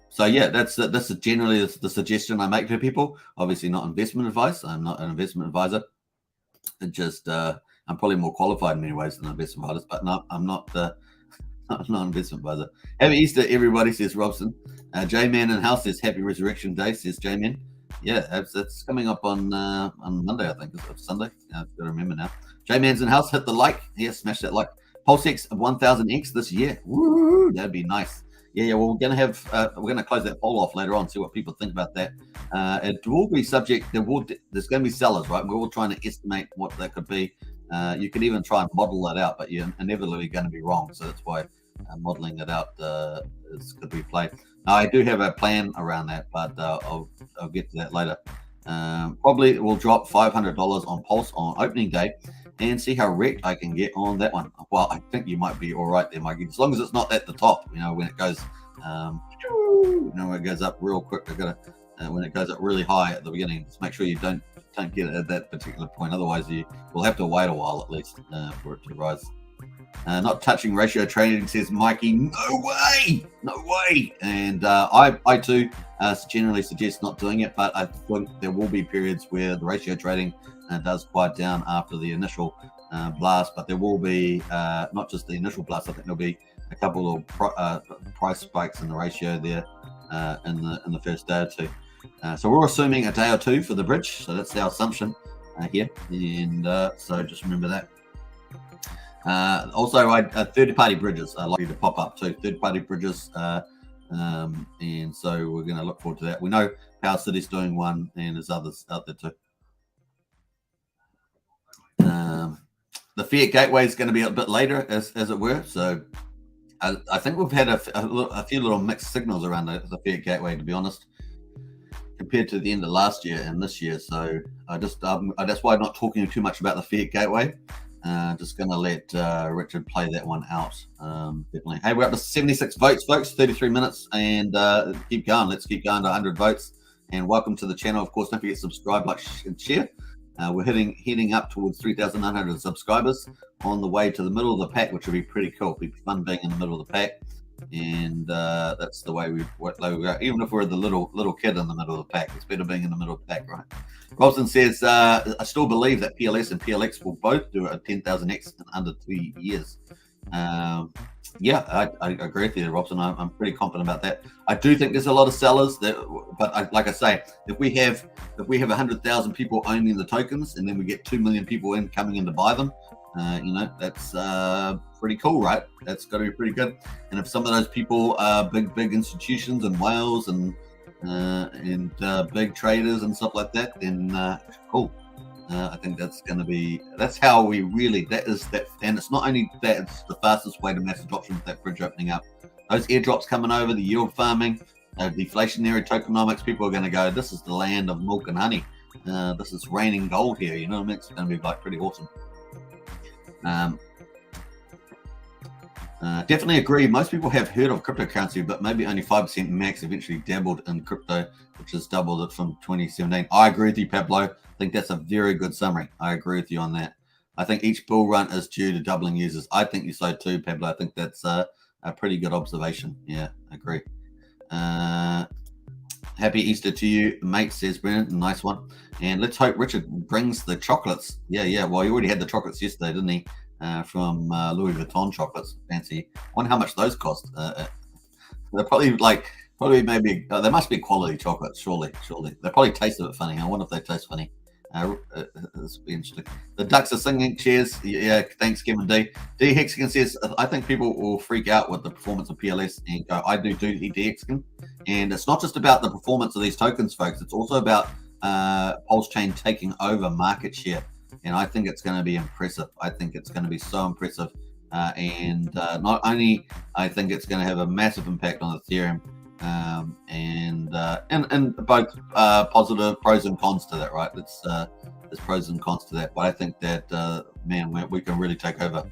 So yeah, that's generally the suggestion I make to people. Obviously not investment advice. I'm not an investment advisor. It just I'm probably more qualified in many ways than investment advisors, but no, I'm not an investment advisor. Happy Easter, everybody, says Robson. J-Man in house says Happy Resurrection Day, says J-Man. Yeah, that's coming up on Monday, I think. It's Sunday. I've got to remember now. J-Man's in house. Hit the like. Yeah, smash that like. PulseX 11000X this year. Woo! That'd be nice. Yeah. Well, we're gonna close that poll off later on. See what people think about that. It will be subject. There's going to be sellers, right? We're all trying to estimate what that could be. You could even try and model that out, but you're inevitably going to be wrong. So that's why modeling it out could be played. Now, I do have a plan around that, but I'll get to that later. Probably will drop $500 on Pulse on opening day and see how wrecked I can get on that one. Well, I think you might be all right there, Mikey, as long as it's not at the top. When it goes, when it goes up real quick. When it goes up really high at the beginning, just make sure you don't get it at that particular point. Otherwise, you will have to wait a while at least for it to rise. Not touching ratio trading, says Mikey. No way. And I too generally suggest not doing it, but I think there will be periods where the ratio trading does quiet down after the initial blast, but there will be not just the initial blast. I think there'll be a couple of price spikes in the ratio there in the first day or two. So we're assuming a day or two for the bridge, so that's our assumption here, and so just remember that. Also, third-party bridges are likely to pop up too. Third-party bridges, and so we're going to look forward to that. We know Power City's doing one, and there's others out there too. The fiat gateway is going to be a bit later, as it were. So I think we've had a few little mixed signals around the fiat gateway, to be honest, compared to the end of last year and this year. So that's why I'm not talking too much about the fiat gateway. Just going to let Richard play that one out. Definitely. Hey, we're up to 76 votes, folks. 33 minutes, and keep going. Let's keep going to 100 votes. And welcome to the channel. Of course, don't forget to subscribe, like, and share. We're heading up towards 3,900 subscribers on the way to the middle of the pack, which will be pretty cool. It'll be fun being in the middle of the pack, and that's the way we go. Even if we're the little kid in the middle of the pack, it's better being in the middle of the pack, right? Robson says, I still believe that PLS and PLX will both do a 10,000X in under 2 years. Yeah, I agree with you, Robson. I'm pretty confident about that. I do think there's a lot of sellers but like I say, if we have 100,000 people owning the tokens, and then we get 2 million people coming in to buy them, that's pretty cool, right? That's got to be pretty good. And if some of those people are big institutions and whales and big traders and stuff like that, then cool. I think that's how we really, and it's not only that, it's the fastest way to mass adoption with that bridge opening up. Those airdrops coming over, the yield farming, deflationary tokenomics, people are going to go, this is the land of milk and honey. This is raining gold here, you know what I mean? It's going to be like pretty awesome. Definitely agree. Most people have heard of cryptocurrency, but maybe only 5% max eventually dabbled in crypto, which has doubled it from 2017. I agree with you, Pablo. I think that's a very good summary. I agree with you on that. I think each bull run is due to doubling users. I think you so too, Pablo. I think that's a pretty good observation. Yeah, I agree. Happy Easter to you, mate, says Brennan. Nice one. And let's hope Richard brings the chocolates. Yeah. Well, he already had the chocolates yesterday, didn't he? From Louis Vuitton chocolates. Fancy. I wonder how much those cost. They're probably maybe they must be quality chocolates. Surely. They probably taste a bit funny. I wonder if they taste funny. This will be interesting. The ducks are singing. Cheers. Yeah, thanks, Kevin D. D Hexagon says, I think people will freak out with the performance of PLS and go, I do D Hexagon. And it's not just about the performance of these tokens, folks. It's also about PulseChain taking over market share. And I think it's going to be impressive. I think it's going to be so impressive. And not only I think it's going to have a massive impact on Ethereum, and both positive pros and cons to that, right? There's pros and cons to that, but I think that we can really take over.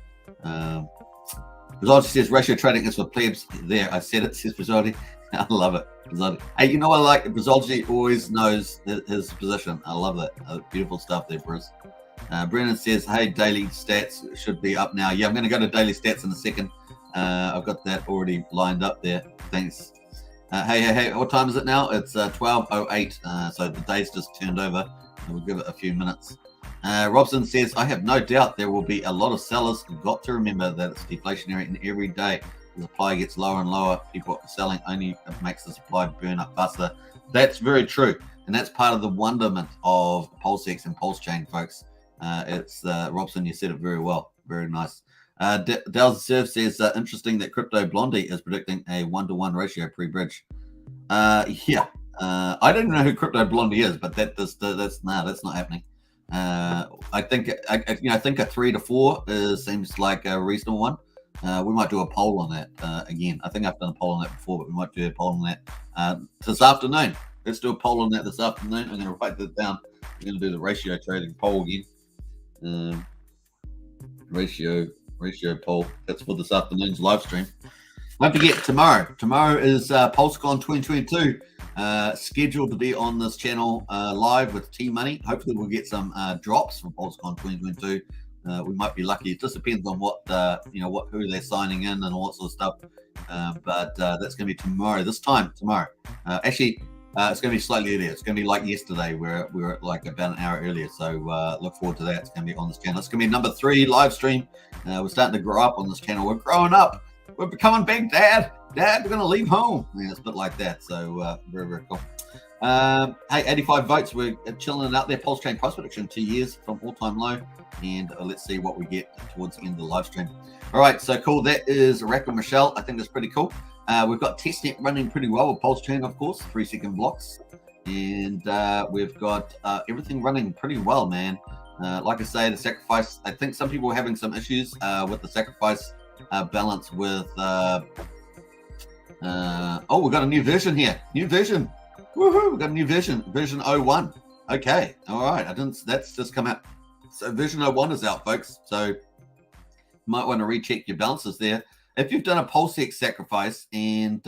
Rizaldi says ratio trading is for plebs. There, I said it. Says Rizaldi. I love it. Rizaldi. Hey, you know what I like? Rizaldi always knows his position. I love that. Beautiful stuff there, Bruce. Brennan says, hey, daily stats should be up now. Yeah, I'm going to go to daily stats in a second. I've got that already lined up there. Thanks. Hey, what time is it now? It's 12:08, so the day's just turned over. We'll give it a few minutes. Robson says, I have no doubt there will be a lot of sellers. You've got to remember that it's deflationary, and every day the supply gets lower and lower. People selling only makes the supply burn up faster. That's very true, and that's part of the wonderment of PulseX and PulseChain, folks. It's Robson, you said it very well. Very nice. Dale's Serve says, interesting that Crypto Blondie is predicting a 1-to-1 ratio pre-bridge. Yeah. I don't know who Crypto Blondie is, but that's not happening. I think a 3 to 4 seems like a reasonable one. We might do a poll on that again. I think I've done a poll on that before, but we might do a poll on that this afternoon. Let's do a poll on that this afternoon. I'm going to write that down. We're going to do the ratio trading poll again. Ratio poll. That's for this afternoon's live stream. Don't forget, tomorrow is PulseCon 2022, scheduled to be on this channel live with T-Money. Hopefully we'll get some drops from PulseCon 2022. We might be lucky. It just depends on who they're signing in and all that sort of stuff. But that's going to be tomorrow. Actually, It's going to be slightly earlier. It's going to be like yesterday, where we were like about an hour earlier. So look forward to that. It's going to be on this channel. It's going to be number 3 live stream. We're starting to grow up on this channel. We're growing up. We're becoming big, Dad. Dad, we're going to leave home. Yeah, it's a bit like that. So very, very cool. Hey, 85 votes. We're chilling it out there. PulseChain price prediction 2 years from all-time low. And let's see what we get towards the end of the live stream. All right, so cool. That is Rack and Michelle. I think that's pretty cool. We've got testnet running pretty well with PulseChain, of course, 3-second blocks. And we've got everything running pretty well, man. Like I say, the sacrifice, I think some people are having some issues with the sacrifice balance with... oh, we've got a new version here. New version. Woohoo, we've got a new version. Version 01. Okay, all right. That's just come out. So version 01 is out, folks. So you might want to recheck your balances there. If you've done a PulseX sacrifice and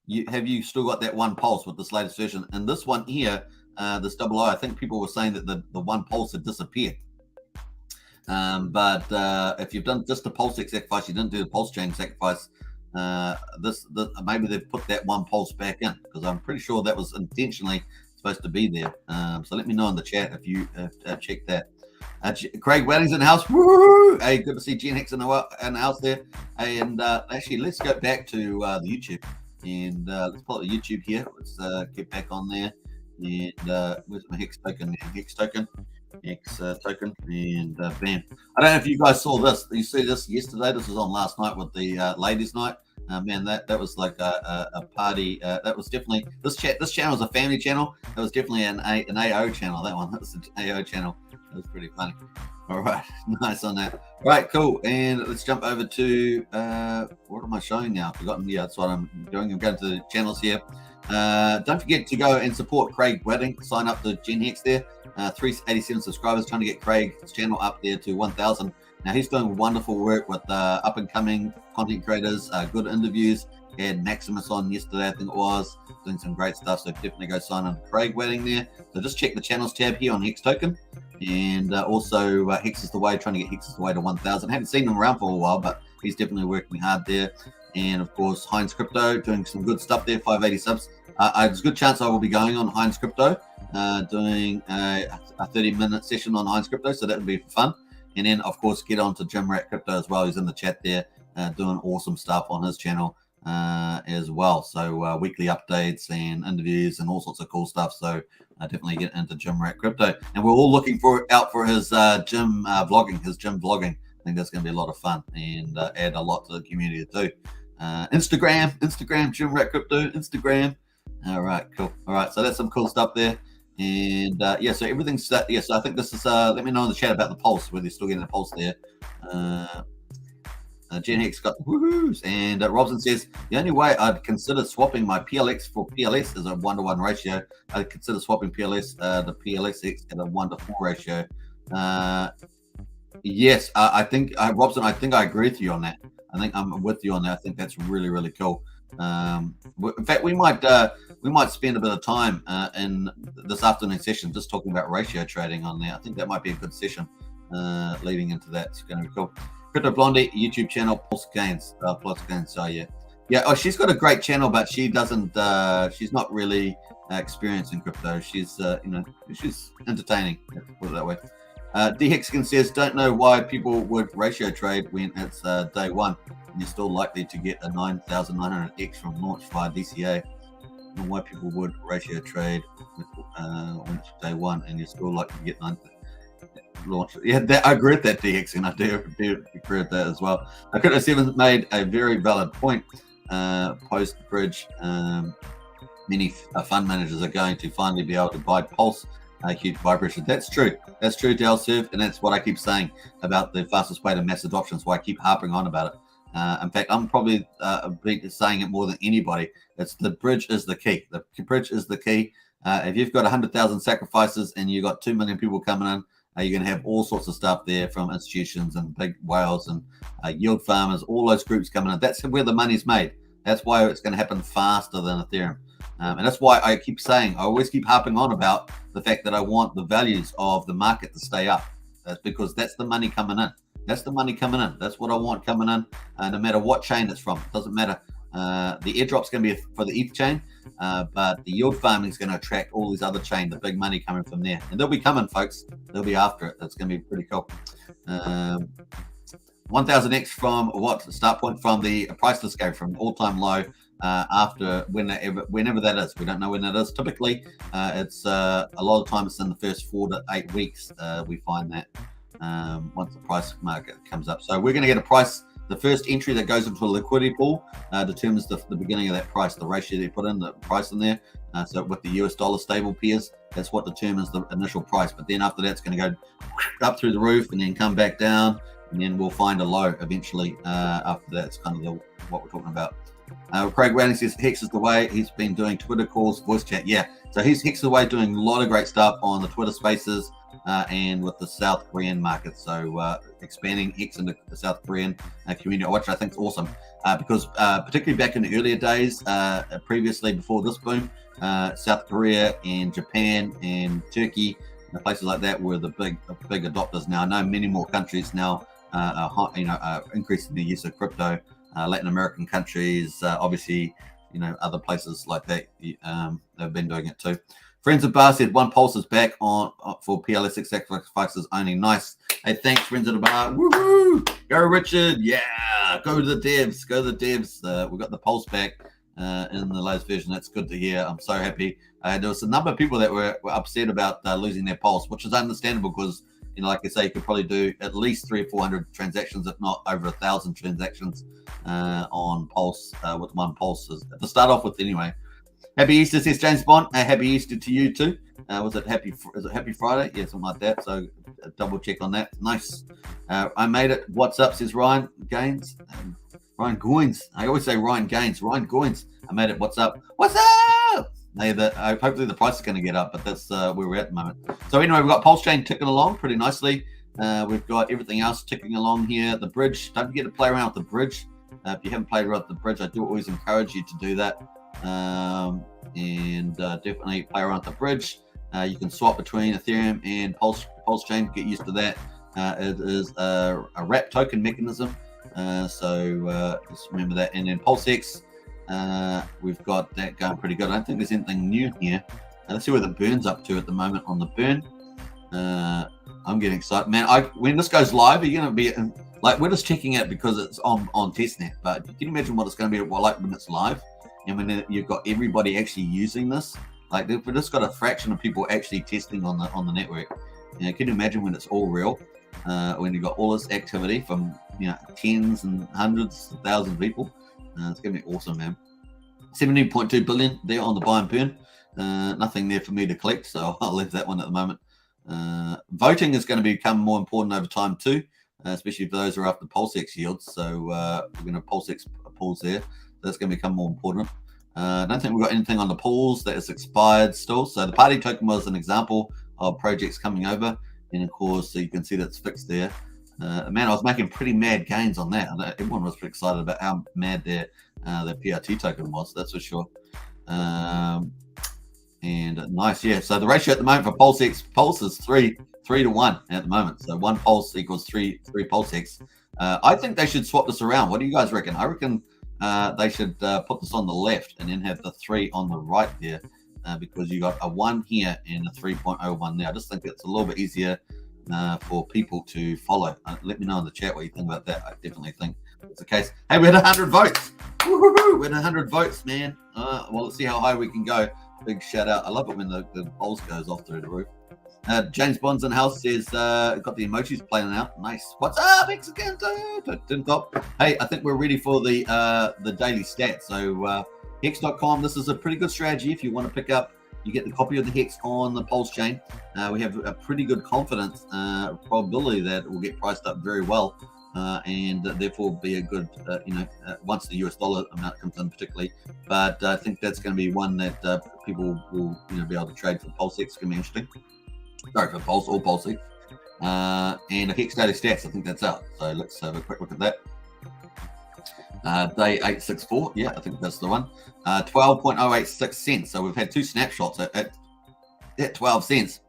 you still got that one pulse with this latest version, and this one here, this 00, I think people were saying that the one pulse had disappeared. But if you've done just the PulseX sacrifice, you didn't do the PulseChain sacrifice, maybe they've put that one pulse back in, because I'm pretty sure that was intentionally supposed to be there. So let me know in the chat if you check that. Craig Wedding's in the house. Woo! Hey, good to see Gen Hex in the house there. Hey, and actually, let's go back to the YouTube, and let's pull up the YouTube here. Let's get back on there. And where's my Hex token? Hex token, and bam. I don't know if you guys saw this. You see this yesterday? This was on last night with the ladies' night. Man, that was like a party. That was definitely this channel is a family channel. That was definitely an AO channel. That one. That was an AO channel. That was pretty funny. All right, nice on that. All right, cool. And let's jump over to what am I showing now? I've forgotten. Yeah, that's what I'm doing. I'm going to the channels here. Don't forget to go and support Craig Wedding. Sign up to Gen Hex there. 387 subscribers. Trying to get Craig's channel up there to 1,000. Now he's doing wonderful work with up and coming content creators. Good interviews. Had Maximus on yesterday, I think it was, doing some great stuff. So definitely go sign on to Craig Wedding there. So just check the channels tab here on Hex Token. And also Hex is the way, trying to get Hex is the way to 1,000. Haven't seen him around for a while, but he's definitely working hard there. And of course, Heinz Crypto doing some good stuff there, 580 subs. There's a good chance I will be going on Heinz Crypto, doing a 30-minute session on Heinz Crypto. So that would be fun. And then, of course, get on to Jim Rat Crypto as well. He's in the chat there, doing awesome stuff on his channel as well. So weekly updates and interviews and all sorts of cool stuff. So definitely get into Jim Rat Crypto. And we're all looking out for his gym vlogging. I think that's going to be a lot of fun and add a lot to the community too. Instagram, Jim Rat Crypto, Instagram. All right, cool. All right, so that's some cool stuff there. And yeah, so everything's set. Yeah, so I think this is let me know in the chat about the pulse, whether you're still getting a pulse there. Gen Hex got the woohoos, and Robson says the only way I'd consider swapping my PLX for PLS is a 1-to-1 ratio. I'd consider swapping PLS the PLSX at a 1-to-4 ratio. Yes, I think Robson, I think I agree with you on that. I think I'm with you on that. I think that's really, really cool. In fact, we might spend a bit of time in this afternoon session just talking about ratio trading on there. I think that might be a good session leading into that. It's going to be cool. Crypto Blondie YouTube channel, Pulse Gains. So yeah. Oh, she's got a great channel, but she doesn't. She's not really experienced in crypto. She's she's entertaining. Let's put it that way. D Hexkin says, don't know why people would ratio trade when it's day one and you're still likely to get a 9,900X from launch via DCA. And why people would ratio trade when it's day one and you're still likely to get 9,000 launch. Yeah, I agree with that, D Hexkin. I do agree with that as well. Crypto 7 made a very valid point. Post bridge, many fund managers are going to finally be able to buy Pulse. Huge buy pressure. That's true. That's true, Dale Surf, and that's what I keep saying about the fastest way to mass adoption. That's why I keep harping on about it. In fact, I'm probably saying it more than anybody. It's the bridge is the key. The bridge is the key. If you've got 100,000 sacrifices and you've got 2 million people coming in, you're going to have all sorts of stuff there from institutions and big whales and yield farmers, all those groups coming in. That's where the money's made. That's why it's going to happen faster than Ethereum. And that's why I keep saying, I always keep harping on about the fact that I want the values of the market to stay up. That's because that's the money coming in. That's the money coming in. That's what I want coming in, no matter what chain it's from. It doesn't matter. The airdrop's going to be for the ETH chain, but the yield farming is going to attract all these other chains, the big money coming from there. And they'll be coming, folks. They'll be after it. That's going to be pretty cool. 1000X from what? The start point from the priceless go from all-time low after whenever that is. We don't know when that is. Typically, it's a lot of times in the first 4 to 8 weeks we find that once the price market comes up. So we're going to get a price. The first entry that goes into a liquidity pool determines the beginning of that price, the ratio they put in, the price in there. So with the US dollar stable pairs, that's what determines the initial price. But then after that, it's going to go up through the roof and then come back down. And then we'll find a low eventually after that. It's kind of what we're talking about. Craig Rowling says Hex is the way. He's been doing Twitter calls, voice chat. Yeah, so Hex is the way, doing a lot of great stuff on the Twitter spaces and with the South Korean market. So expanding Hex into the South Korean community, which I think is awesome because particularly back in the earlier days, previously before this boom, South Korea and Japan and Turkey, places like that were the big adopters. Now I know many more countries now are increasing the use of crypto. Latin American countries, obviously, other places like that, they've been doing it too. Friends of Bar said one pulse is back on for PLS sacrifices only. Nice. Hey, thanks, Friends of the Bar. Woohoo! Go Richard. Yeah. Go to the devs. Go to the devs. We've got the pulse back in the latest version. That's good to hear. I'm so happy. There was a number of people that were upset about losing their pulse, which is understandable because, like I say, you could probably do at least 300 or 400 transactions, if not over 1,000 transactions on Pulse with one Pulse to start off with. Anyway, happy Easter, says James Bond. Happy Easter to you too. Is it Happy Friday? Yeah, something like that. So double check on that. Nice. I made it. What's up, says Ryan Gaines. Ryan Goins. I always say Ryan Gaines. Ryan Goins. I made it. What's up? What's up? Hopefully the price is going to get up, but that's where we're at the moment. So anyway, we've got PulseChain ticking along pretty nicely. We've got everything else ticking along here. The bridge. Don't forget to play around with the bridge. If you haven't played around with the bridge, I do always encourage you to do that. And definitely play around with the bridge. You can swap between Ethereum and PulseChain. Get used to that. It is a wrap token mechanism. So just remember that. And then PulseX. We've got that going pretty good. I don't think there's anything new here. Let's see where the burn's up to at the moment on the burn. I'm getting excited, man. When this goes live, are you going to be like, we're just checking it because it's on testnet, but can you imagine what it's going to be like when it's live and when you've got everybody actually using this? Like, we've just got a fraction of people actually testing on the network. Can you imagine when it's all real? When you've got all this activity from tens and hundreds of thousands of people. It's going to be awesome, man. 17.2 billion there on the buy and burn. Nothing there for me to collect, so I'll leave that one at the moment. Voting is going to become more important over time too, especially for those who are after PulseX yields. So we're going to have PulseX pools there. So that's going to become more important. I don't think we've got anything on the pools that is expired still. So the party token was an example of projects coming over. And of course, so you can see that's fixed there. Man, I was making pretty mad gains on that. Everyone was pretty excited about how mad their PRT token was, that's for sure. And nice, yeah. So the ratio at the moment for PulseX Pulse is 3 to 1 at the moment. So one Pulse equals three PulseX. I think they should swap this around. What do you guys reckon? I reckon they should put this on the left and then have the 3 on the right there, because you got a 1 here and a 3.01 there. I just think it's a little bit easier for people to follow. Let me know in the chat what you think about that. I definitely think it's the case. Hey, we had 100 votes. Woo-hoo-hoo! We had 100 votes, man. Well, let's see how high we can go. Big shout out. I love it when the polls goes off through the roof. James Bonds in the house says got the emojis playing out. Nice. What's up, Mexican? Hey, I think we're ready for the daily stats. So Hex.com. This is a pretty good strategy if you want to pick up. You get the copy of the Hex on the Pulse chain. We have a pretty good confidence probability that it will get priced up very well, and therefore be a good, once the US dollar amount comes in particularly. But I think that's going to be one that people will be able to trade for PulseX. It's going to be interesting. Sorry, for Pulse or PulseX. And a Hex daily stats. I think that's out. So let's have a quick look at that. Day 864, yeah, I think that's the one. 12.086 cents. So we've had 2 snapshots at 12 cents.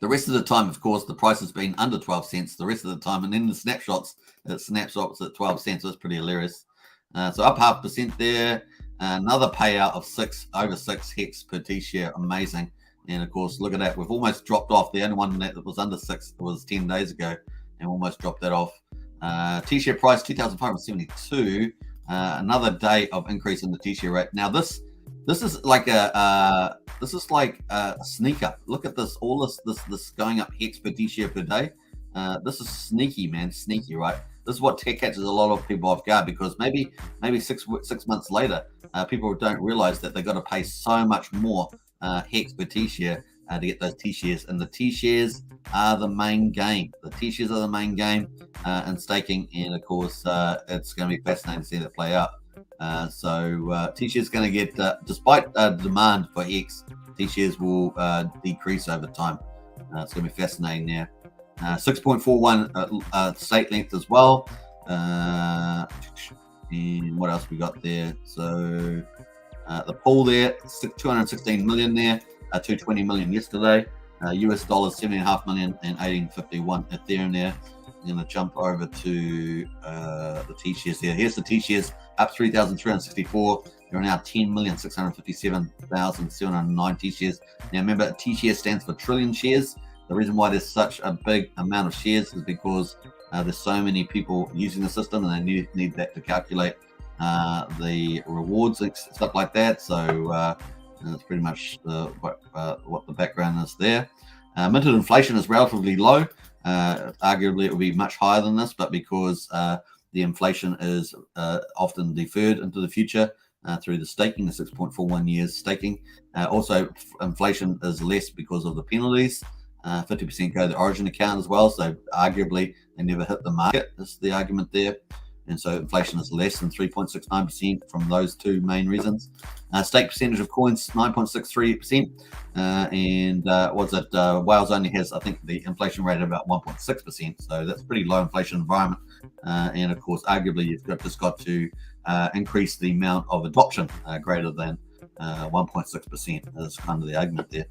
The rest of the time, of course, the price has been under 12 cents the rest of the time. And then the snapshots, it snaps at 12 cents. So it's pretty hilarious. So up 0.5% there. Another payout of over 6 Hex per T-share. Amazing. And of course, look at that. We've almost dropped off. The only one that was under 6 was 10 days ago, and almost dropped that off. T-share price 2,572. Another day of increase in the T-share rate. Now this is like a sneaker. Look at this. All this going up Hex per T-share per day. This is sneaky, man. Sneaky, right? This is what catches a lot of people off guard, because maybe 6 months later, people don't realize that they got to pay so much more Hex per T-share to get those T-shares, and the T-shares are the main game. The T-shares are the main game in staking, and of course, it's going to be fascinating to see that play out. So T-shares going to get, despite demand for Hex, T-shares will decrease over time. It's going to be fascinating there. 6.41 state length as well. And what else we got there? So the pool there, 216 million there, 220 million yesterday. US dollars 70.5 million, and 1851 Ethereum there. I'm going to jump over to the T-shares here. Here's the T-shares up 3,364. There are now 10,657,709 T-shares. Now remember, T-share stands for trillion shares. The reason why there's such a big amount of shares is because there's so many people using the system, and they need that to calculate the rewards and stuff like that. So that's pretty much what the background is there. Minted inflation is relatively low. Arguably, it will be much higher than this, but because the inflation is often deferred into the future through the staking, the 6.41 years staking. Also, inflation is less because of the penalties. 50% go to the origin account as well, so arguably they never hit the market, is the argument there. And so inflation is less than 3.69% from those two main reasons. Stake percentage of coins 9.63%, and Wales only has, I think, the inflation rate at about 1.6%, so that's a pretty low inflation environment. And of course, arguably you've just got to increase the amount of adoption greater than 1.6% is kind of the argument there.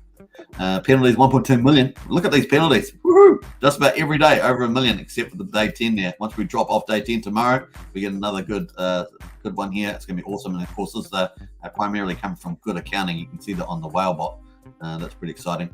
Penalties 1.2 million. Look at these penalties. Woohoo! Just about every day over 1 million, except for the day 10 there. Once we drop off day 10 tomorrow, we get another good one here. It's going to be awesome. And of course, this primarily come from good accounting. You can see that on the whale bot. That's pretty exciting.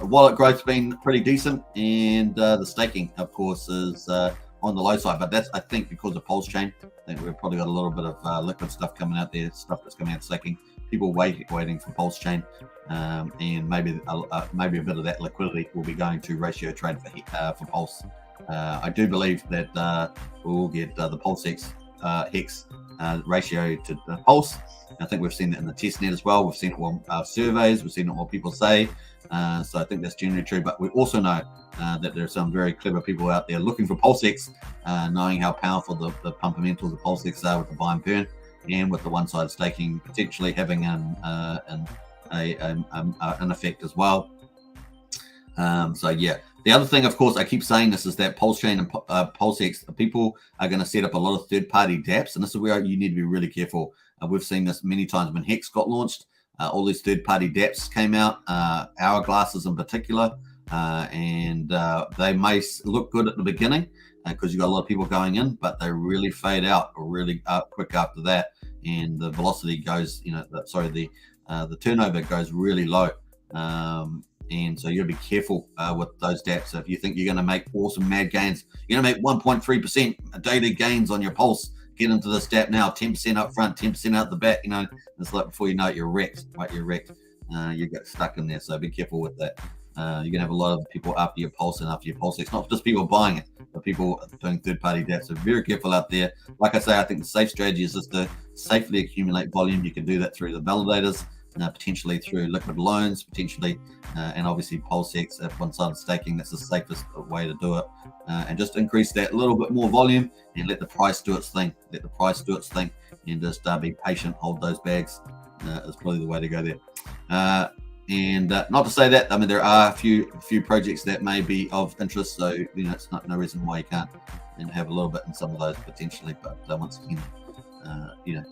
Wallet growth's been pretty decent, and the staking, of course, is on the low side. But that's, I think, because of PulseChain. I think we've probably got a little bit of liquid stuff coming out there, stuff that's coming out staking. People waiting for PulseChain, and maybe a bit of that liquidity will be going to ratio trade for Pulse. I do believe that we'll get the PulseX Hex ratio to Pulse. I think we've seen that in the testnet as well. We've seen it on surveys. We've seen it what people say. So I think that's generally true. But we also know that there are some very clever people out there looking for PulseX, knowing how powerful the fundamentals of PulseX are with the buy and burn, and with the one-side staking potentially having an effect as well. So yeah, the other thing, of course, I keep saying this, is that PulseChain and PulseX, people are going to set up a lot of third-party dApps, and this is where you need to be really careful. We've seen this many times when Hex got launched. All these third-party dApps came out, hourglasses in particular, and they may look good at the beginning because you've got a lot of people going in, but they really fade out really quick after that, and the velocity goes, the turnover goes really low. And so you got to be careful with those dApps. So if you think you're going to make awesome mad gains, you're going to make 1.3% daily gains on your Pulse, get into this dApp now, 10% up front, 10% out the back. It's like before you know it, you're wrecked. Right, you're wrecked. You get stuck in there. So be careful with that. You're going to have a lot of people after your Pulse and after your Pulse. It's not just people buying it, but people doing third-party dApps. So very careful out there. Like I say, I think the safe strategy is just to safely accumulate volume. You can do that through the validators, potentially through liquid loans, potentially, and obviously PulseX at one-sided staking. That's the safest way to do it, and just increase that little bit more volume and let the price do its thing. Let the price do its thing, and just be patient, hold those bags. Is probably the way to go there. And not to say that, there are a few projects that may be of interest, so it's no reason why you can't and have a little bit in some of those potentially. But once again, do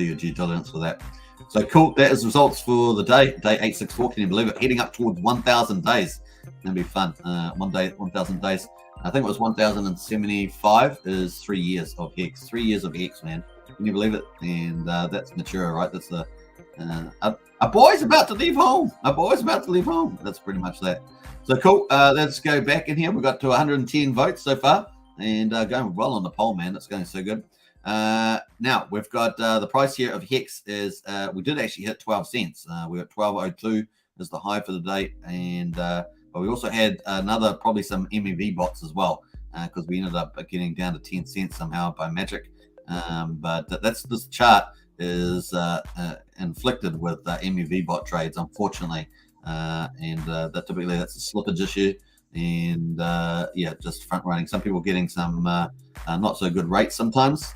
your due diligence for that. So cool. That is results for the day 864. Can you believe it? Heading up towards 1,000 days. It's gonna be fun. 1,000 days. I think it was 1,075 is 3 years of Hex. 3 years of Hex, man. Can you believe it? And that's mature, right? That's the a boy's about to leave home. A boy's about to leave home. That's pretty much that. So cool. Let's go back in here. We got to 110 votes so far, and going well on the poll, man. It's going so good. Now we've got the price here of Hex is we did actually hit 12 cents. We got 12.02 is the high for the day, and but we also had another probably some MEV bots as well because we ended up getting down to 10 cents somehow by magic. But that's this chart is inflicted with MEV bot trades, unfortunately, and that typically that's a slippage issue, and yeah, just front running. Some people getting some not so good rates sometimes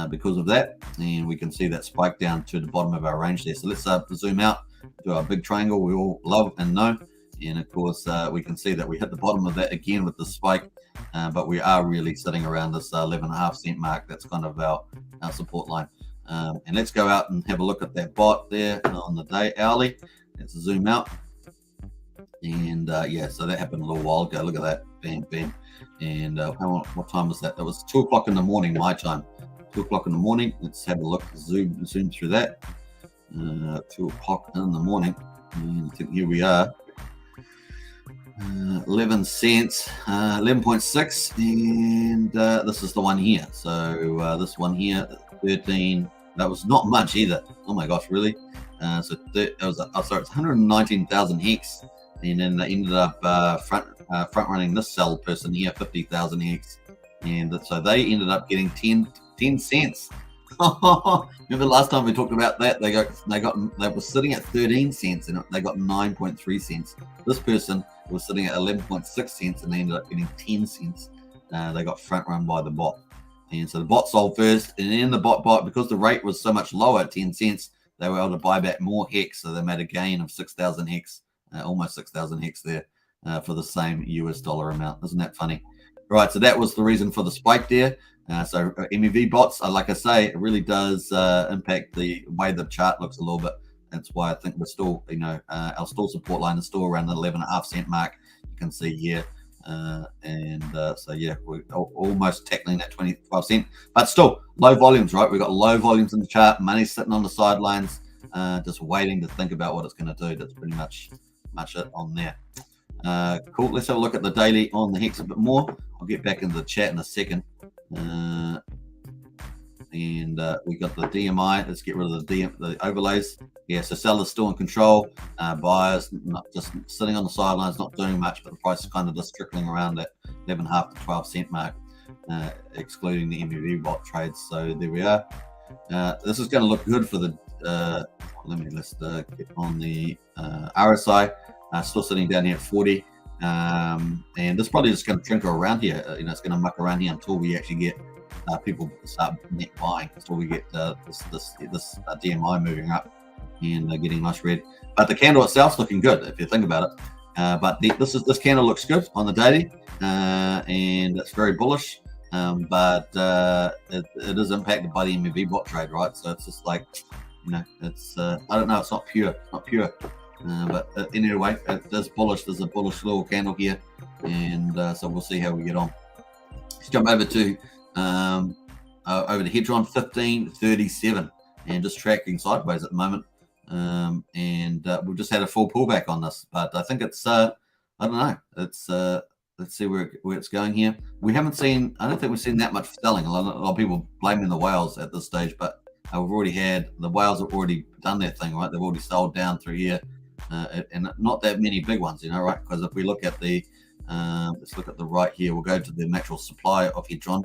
because of that, and we can see that spike down to the bottom of our range there. So let's zoom out to our big triangle we all love and know, and of course we can see that we hit the bottom of that again with the spike, but we are really sitting around this 11.5 cent mark. That's kind of our support line. And let's go out and have a look at that bot there on the day hourly. Let's zoom out, and yeah, so that happened a little while ago. Look at that, bam, bam. And what time was that? That was 2 o'clock in the morning my time. 2 o'clock in the morning. Let's have a look. Zoom through that. 2 o'clock in the morning, and I think here we are. 11 cents, 11.6, and this is the one here. So this one here, 13. That was not much either. Oh my gosh, really? So it was sorry, it's 119,000 hex, and then they ended up front running this sell person here, 50,000 hex, and so they ended up getting 10 cents. Remember last time we talked about that? They were sitting at 13 cents and they got 9.3 cents. This person was sitting at 11.6 cents and they ended up getting 10 cents. They got front run by the bot, and so the bot sold first, and then the bot because the rate was so much lower at 10 cents, they were able to buy back more hex, so they made a gain of 6,000 hex, almost 6,000 hex there for the same US dollar amount. Isn't that funny? Right, so that was the reason for the spike there. So MEV bots, like I say, it really does impact the way the chart looks a little bit. That's why I think we're still, our still support line is still around the 11.5 cent mark. You can see here, and so yeah, we're almost tackling that 25 cent, but still low volumes, right? We've got low volumes in the chart. Money's sitting on the sidelines, just waiting to think about what it's going to do. That's pretty much it on there. Cool. Let's have a look at the daily on the Hex a bit more. I'll get back into the chat in a second. And we got the DMI. Let's get rid of the overlays. Yeah, so sellers still in control. Buyers not just sitting on the sidelines, not doing much, but the price is kind of just trickling around that 11.5 to 12 cent mark, excluding the MEV bot trades. So there we are. This is going to look good for the. Let's get on the RSI. Still sitting down here at 40. And this probably just going to trickle around here. It's going to muck around here until we actually get people start net buying, until we get this DMI moving up and getting nice red. But the candle itself's looking good if you think about it. But this candle looks good on the daily, and it's very bullish. But it is impacted by the MEV bot trade, right? So it's just like, it's I don't know. It's not pure. But anyway, it's bullish. There's a bullish little candle here, and so we'll see how we get on. Let's jump over to Hedron 1537, and just tracking sideways at the moment. And we've just had a full pullback on this, but I think it's I don't know. It's let's see where it's going here. We haven't seen. I don't think we've seen that much selling. A lot of people blaming the whales at this stage, but we've already had the whales have already done their thing, right? They've already sold down through here. And not that many big ones, right? Because if we look at the, let's look at the right here, we'll go to the natural supply of Hedron.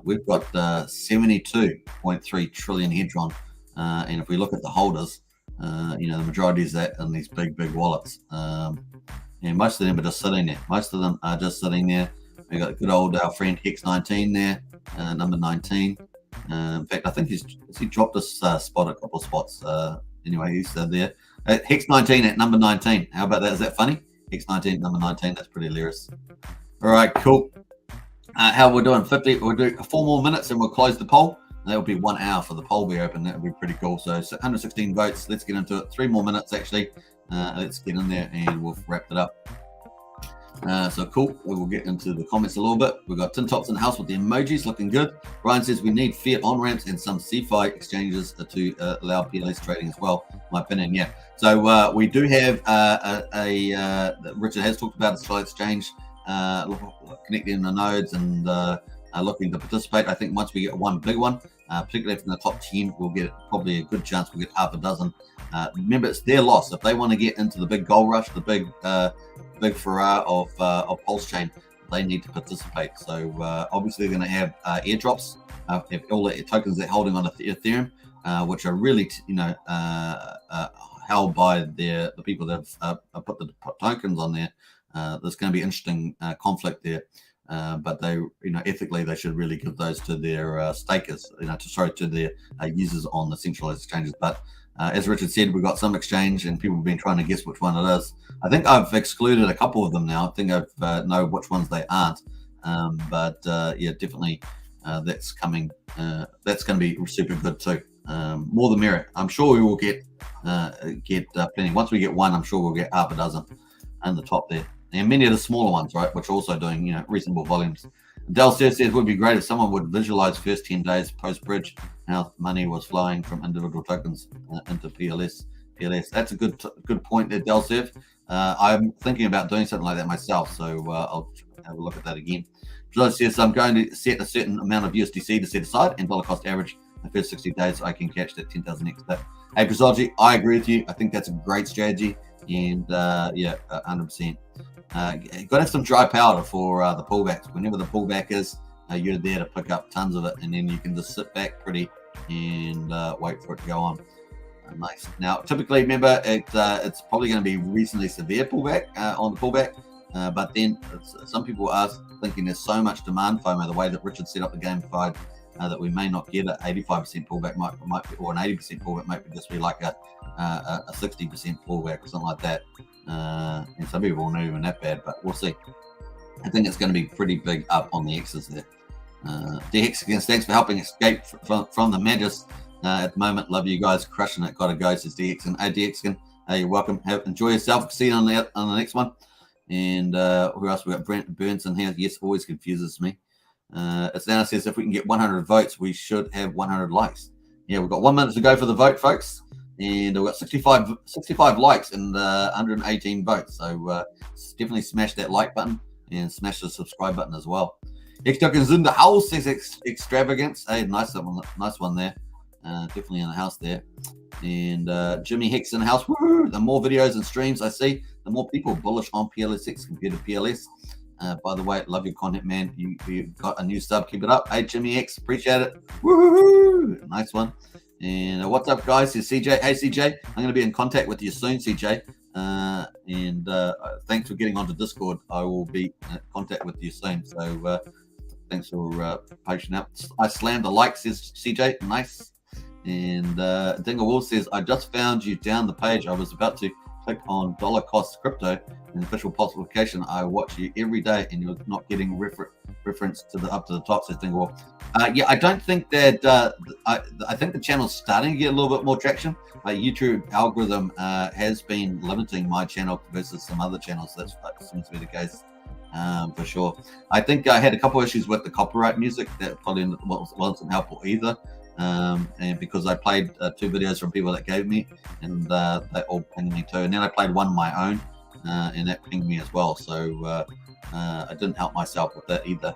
We've got 72.3 trillion Hedron, and if we look at the holders, the majority is that in these big wallets, and most of them are just sitting there. Most of them are just sitting there. We got good old our friend Hex 19 there, number 19. In fact, I think he dropped this spot a couple of spots. Anyway, he's there. Hex 19 at number 19. How about that? Is that funny? Hex 19 at number 19. That's pretty hilarious. All right, cool. How we're doing? 50. We'll do 4 more minutes and we'll close the poll. That will be 1 hour for the poll be open. That would be pretty cool. So 116 votes. Let's get into it. 3 more minutes actually. Let's get in there and we'll wrap it up. So cool. We will get into the comments a little bit. We've got Tin Tops in the house with the emojis looking good. Brian says we need fiat on ramps and some CFI exchanges to allow PLS trading as well. My opinion, yeah. So we do have Richard has talked about a slide exchange connecting the nodes and looking to participate. I think once we get one big one, particularly from the top 10, we'll get probably a good chance we'll get half a dozen. Remember, it's their loss. If they want to get into the big gold rush, the big Ferrari of PulseChain, they need to participate. So obviously they're going to have airdrops, if all the tokens they're holding on Ethereum, which are really held by the people that have put the tokens on there. There's going to be interesting conflict there. But they, ethically, they should really give those to their stakers, to their users on the centralized exchanges. But as Richard said, we've got some exchange and people have been trying to guess which one it is. I think I've excluded a couple of them now. I think I know which ones they aren't. But yeah, definitely that's coming. That's going to be super good too. More the merrier. I'm sure we will get plenty. Once we get one, I'm sure we'll get half a dozen in the top there. And many of the smaller ones, right, which are also doing, reasonable volumes. Del says it would be great if someone would visualize first 10 days post-bridge how money was flowing from individual tokens into PLS. That's a good point there, Del Sev. I'm thinking about doing something like that myself, so I'll have a look at that again. Joe says I'm going to set a certain amount of USDC to set aside and dollar cost average the first 60 days so I can catch that 10,000x. Hey, Prasodji, I agree with you. I think that's a great strategy, and yeah, 100%. You've got to have some dry powder for the pullbacks. Whenever the pullback is, you're there to pick up tons of it, and then you can just sit back pretty and wait for it to go on. Nice. Now, typically, remember, it's probably going to be reasonably severe pullback on the pullback, but then some people are thinking there's so much demand FOMO, the way that Richard set up the gamified, that we may not get an 85% pullback, might be, or an 80% pullback, might just be like a 60% pullback or something like that. And some people won't even that bad, but we'll see. I think it's going to be pretty big up on the X's there. DHexagon, thanks for helping escape from the madness at the moment. Love you guys, crushing it. Gotta go, says DHexagon. Hey, DHexagon, you're welcome. Enjoy yourself. See you on the next one. And who else? We got Brent Burns in here. Yes, always confuses me. It's now says if we can get 100 votes, we should have 100 likes. Yeah, we've got 1 minute to go for the vote, folks. And we've got 65 likes and 118 votes. So definitely smash that like button and smash the subscribe button as well. Hex Token in the house, says extravagance. Hey, nice one there. Definitely in the house there. And Jimmy Hex in the house. Woo! The more videos and streams I see, the more people bullish on PLSX compared to PLS. By the way, love your content, man. You've got a new sub. Keep it up. Hey, Jimmy X, appreciate it. Woo! Nice one. And what's up, guys? Here's CJ. Hey, CJ. I'm going to be in contact with you soon, CJ. And thanks for getting onto Discord. I will be in contact with you soon. So thanks for patient out. I slammed the like, says CJ. Nice. And Dingle Wolf says, I just found you down the page. I was about to click on dollar cost crypto and official publication. I watch you every day and you're not getting reference to the up to the top, says Dingle Wolf. Yeah, I don't think that I think the channel's starting to get a little bit more traction. My YouTube algorithm has been limiting my channel versus some other channels. That seems to be the case for sure. I think I had a couple issues with the copyright music that probably wasn't helpful either. And because I played 2 videos from people that gave me, and they all pinged me too. And then I played one of my own, and that pinged me as well. So I didn't help myself with that either.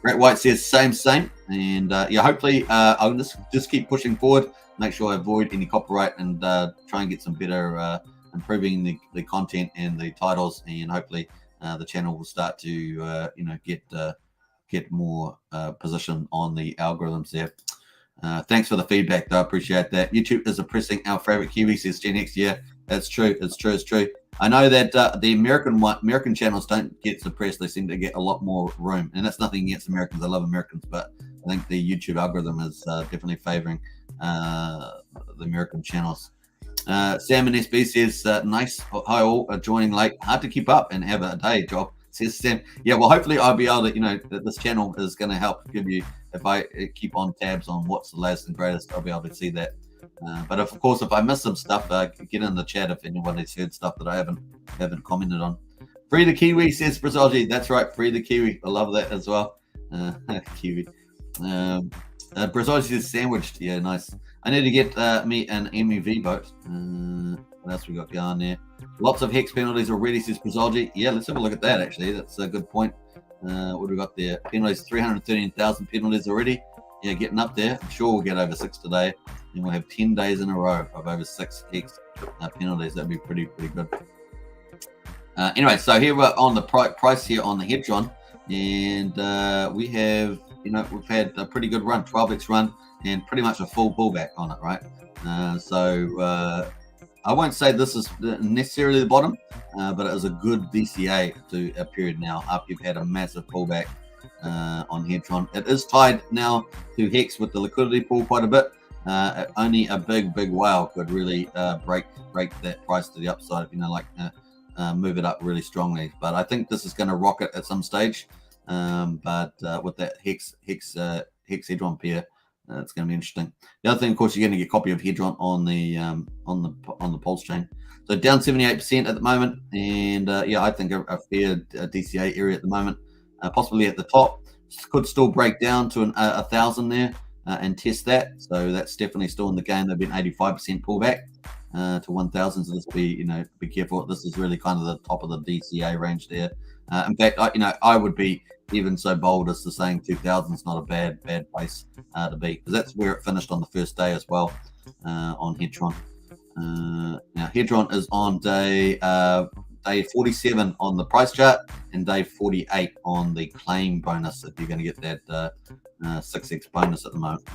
Great White says same. And yeah, hopefully I'll just keep pushing forward, make sure I avoid any copyright, and try and get some better improving the content and the titles, and hopefully the channel will start to get more position on the algorithms there. Thanks for the feedback, though. I appreciate that. YouTube is oppressing our favorite Kiwi, says Gen X. Yeah, that's true. It's true. I know that the American channels don't get suppressed. They seem to get a lot more room, and that's nothing against Americans. I love Americans, but I think the YouTube algorithm is definitely favoring the American channels. Sam and SB says, nice. Hi all, joining late. Hard to keep up and have a day job, says Sam. Yeah, well, hopefully I'll be able to, this channel is going to help give you, if I keep on tabs on what's the latest and greatest, I'll be able to see that. But of course, if I miss some stuff, get in the chat if anyone has heard stuff that I haven't commented on. Free the Kiwi, says Brazilji. That's right, free the Kiwi. I love that as well. Kiwi. Brazilji says sandwiched. Yeah, nice. I need to get me an MEV boat. What else we got going there? Lots of hex penalties already, says Brazilji. Yeah, let's have a look at that, actually. That's a good point. What do we got there? Penalties, 313,000 penalties already. Yeah, getting up there. I'm sure we'll get over 6 today. And we'll have 10 days in a row of over 6 hex penalties. That'd be pretty good. Anyway, so here we're on the price here on the Hedron. And we have, we've had a pretty good run, 12x run, and pretty much a full pullback on it, right? So I won't say this is necessarily the bottom, but it is a good DCA to a period now after you've had a massive pullback on Hedron. It is tied now to Hex with the liquidity pool quite a bit. Only a big whale could really break that price to the upside, move it up really strongly. But I think this is going to rocket at some stage. But with that Hex Hedron pair, it's going to be interesting. The other thing, of course, you're going to get a copy of Hedron on the Pulse chain. So down 78% at the moment, and I think a fair DCA area at the moment, possibly at the top. Could still break down to 1,000 there and test that. So that's definitely still in the game. They've been 85% pullback to 1,000. So let's be careful. This is really kind of the top of the DCA range there. In fact, I would be even so bold as to saying 2,000 is not a bad place to be, because that's where it finished on the first day as well on Hedron. Now Hedron is on day 47 on the price chart and day 48 on the claim bonus, if you're going to get that 6x bonus at the moment.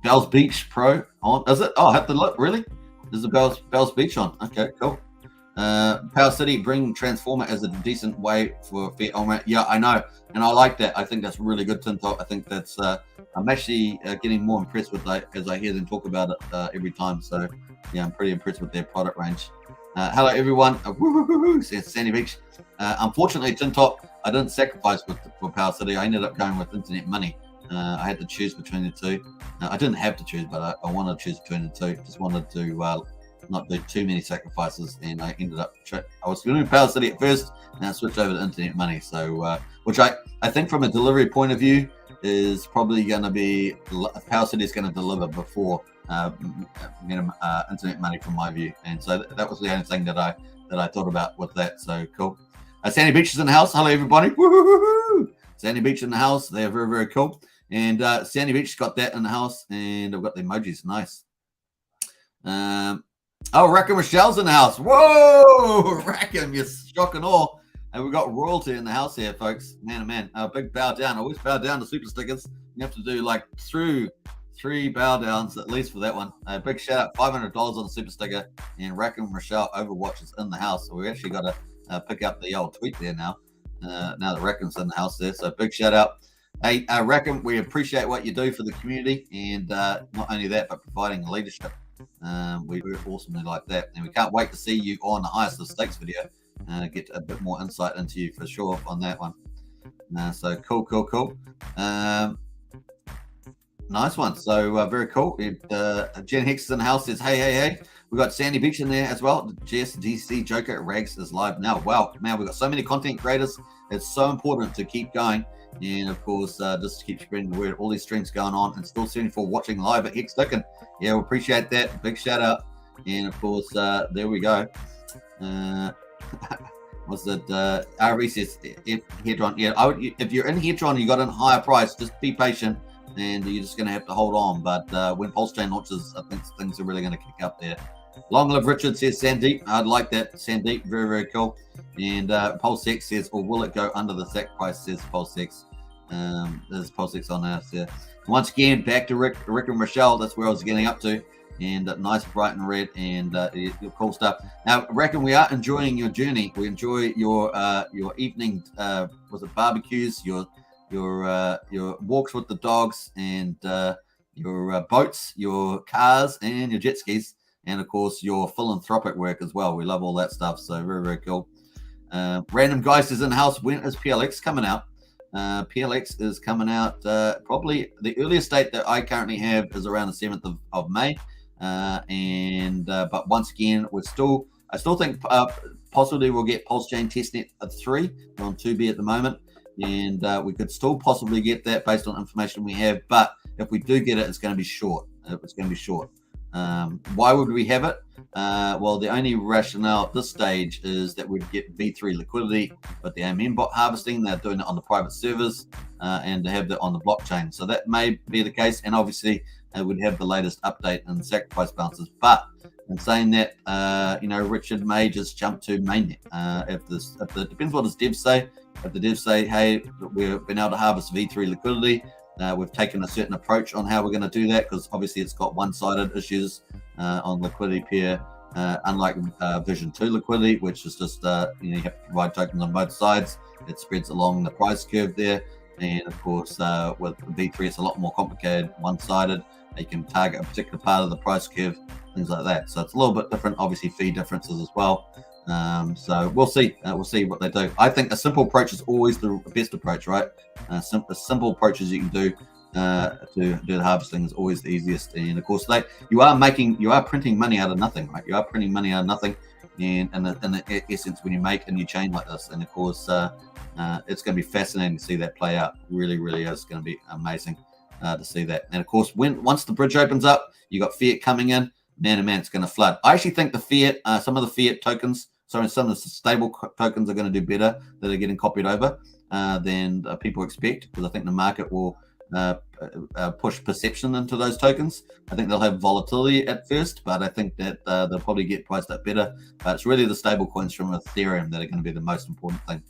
Bell's Beach Pro on, is it? Oh, I have to look. Really? Is the Bell's Beach on? Okay, cool. Power City bring Transformer as a decent way for fair on. Yeah, I know, and I like that. I think that's really good, Tinto. I think that's I'm actually getting more impressed with that as I hear them talk about it every time. So yeah, I'm pretty impressed with their product range. Hello everyone, says Sandy Beach. Unfortunately, Tinto, I didn't sacrifice for Power City. I ended up going with Internet Money. I had to choose between the two. I didn't have to choose, but I wanted to choose between the two. Just wanted to not do too many sacrifices, and I ended up I was going to Power City at first, and I switched over to Internet Money. So which I think from a delivery point of view is probably going to be Power City is going to deliver before Internet Money from my view. And so that was the only thing that I thought about with that. So cool. Sandy Beach is in the house. Hello everybody. Woo-hoo-hoo-hoo. Sandy Beach in the house. They are very cool. And Sandy Beach got that in the house, and I've got the emojis. Nice. Oh, Rackham Michelle's in the house. Whoa, Rackham, you're shocking all. And we've got royalty in the house here, folks. Man, oh man, a big bow down. I always bow down to super stickers. You have to do like three bow downs at least for that one. A big shout out, $500 on the super sticker. And Rackham Michelle Overwatch is in the house. So we actually got to pick up the old tweet there now. Now that Rackham's in the house there. So big shout out. Hey, Rackham, we appreciate what you do for the community. And not only that, but providing leadership. We awesomely like that, and we can't wait to see you on the highest of stakes video. Get a bit more insight into you for sure on that one. So cool. Nice one. So very cool. Jen Hex in the house says, hey. We got Sandy Beach in there as well. Jess DC Joker Rags is live now. Wow, man, we've got so many content creators. It's so important to keep going. And of course, just to keep spreading the word, all these streams going on, and still 74 watching live at Hex Token. Yeah, we appreciate that. Big shout out. And of course, there we go. Was it RV says Hedron? Yeah, if you're in Hedron, you got a higher price, just be patient, and you're just going to have to hold on. But when PulseChain launches, I think things are really going to kick up there. Long live Richard, says Sandeep. I'd like that, Sandeep. Very cool. And PulseX says, or will it go under the sacrifice, says PulseX. There's PulseX on us there. Once again, back to Rick and Rochelle. That's where I was getting up to. And nice, bright and red, and your cool stuff. Now, Reckon, we are enjoying your journey. We enjoy your evening, was it barbecues, your walks with the dogs, and your boats, your cars, and your jet skis. And of course, your philanthropic work as well. We love all that stuff. So very cool. Random Geist is in the house. When is PLX coming out? PLX is coming out probably the earliest date that I currently have is around the 7th of May. But once again, I still think possibly we'll get PulseChain testnet 3. We're on 2B at the moment, and we could still possibly get that based on information we have. But if we do get it, it's going to be short. It's going to be short. Why would we have it? Well, the only rationale at this stage is that we'd get V3 liquidity, but the AMM bot harvesting, they're doing it on the private servers, and to have that on the blockchain. So that may be the case, and obviously we'd have the latest update in sacrifice balances. But in saying that, Richard may just jump to mainnet. It depends what his devs say. If the devs say, hey, we've been able to harvest V3 liquidity, we've taken a certain approach on how we're going to do that, because obviously it's got one-sided issues on liquidity pair, unlike version 2 liquidity, which is just you have to provide tokens on both sides. It spreads along the price curve there, and of course with V3 it's a lot more complicated, one-sided. You can target a particular part of the price curve, things like that. So it's a little bit different, obviously fee differences as well. So we'll see what they do. I think a simple approach is always the best approach, right? Simple approaches you can do to do the harvesting is always the easiest. And of course, you are printing money out of nothing, right? You are printing money out of nothing, and in the essence, when you make a new chain like this, and of course, it's going to be fascinating to see that play out. Really, really is going to be amazing to see that. And of course, once the bridge opens up, you got fiat coming in. Man, it's going to flood. I actually think the fiat, some of the fiat tokens, some of the stable tokens are going to do better that are getting copied over than people expect, because I think the market will push perception into those tokens. I think they'll have volatility at first, but I think that they'll probably get priced up better. But it's really the stable coins from Ethereum that are going to be the most important thing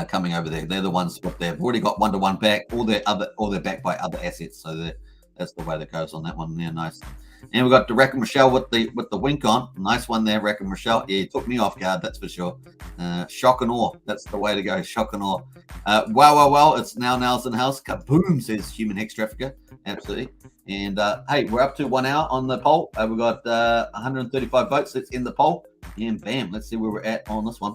coming over there. They're the ones they've already got one-to-one back, or they're backed by other assets. So that's the way that goes on that one. Yeah, nice. And we've got the Rack and Rochelle with the wink on. Nice one there, Rack and Rochelle. Yeah, you took me off guard, that's for sure. Shock and awe. That's the way to go. Shock and awe. Well, it's now Nelson House. Kaboom, says Human Hex Trafficker. Absolutely. And hey, we're up to 1 hour on the poll. We've got 135 votes. Let's end the poll. And bam, let's see where we're at on this one.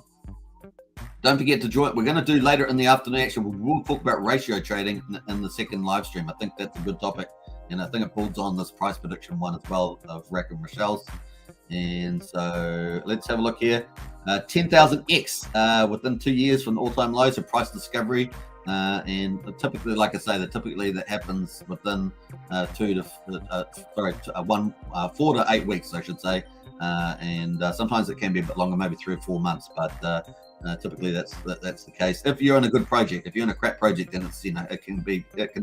Don't forget to join. We're going to do later in the afternoon. Actually, we'll talk about ratio trading in the second live stream. I think that's a good topic. And I think it builds on this price prediction one as well of Rack and Rochelle's. And so let's have a look here. 10,000X within 2 years from the all-time lows of price discovery. And typically, like I say, that happens within 4 to 8 weeks, I should say. And sometimes it can be a bit longer, maybe 3 or 4 months. But typically that's the case. If you're in a good project, if you're in a crap project, then it's it can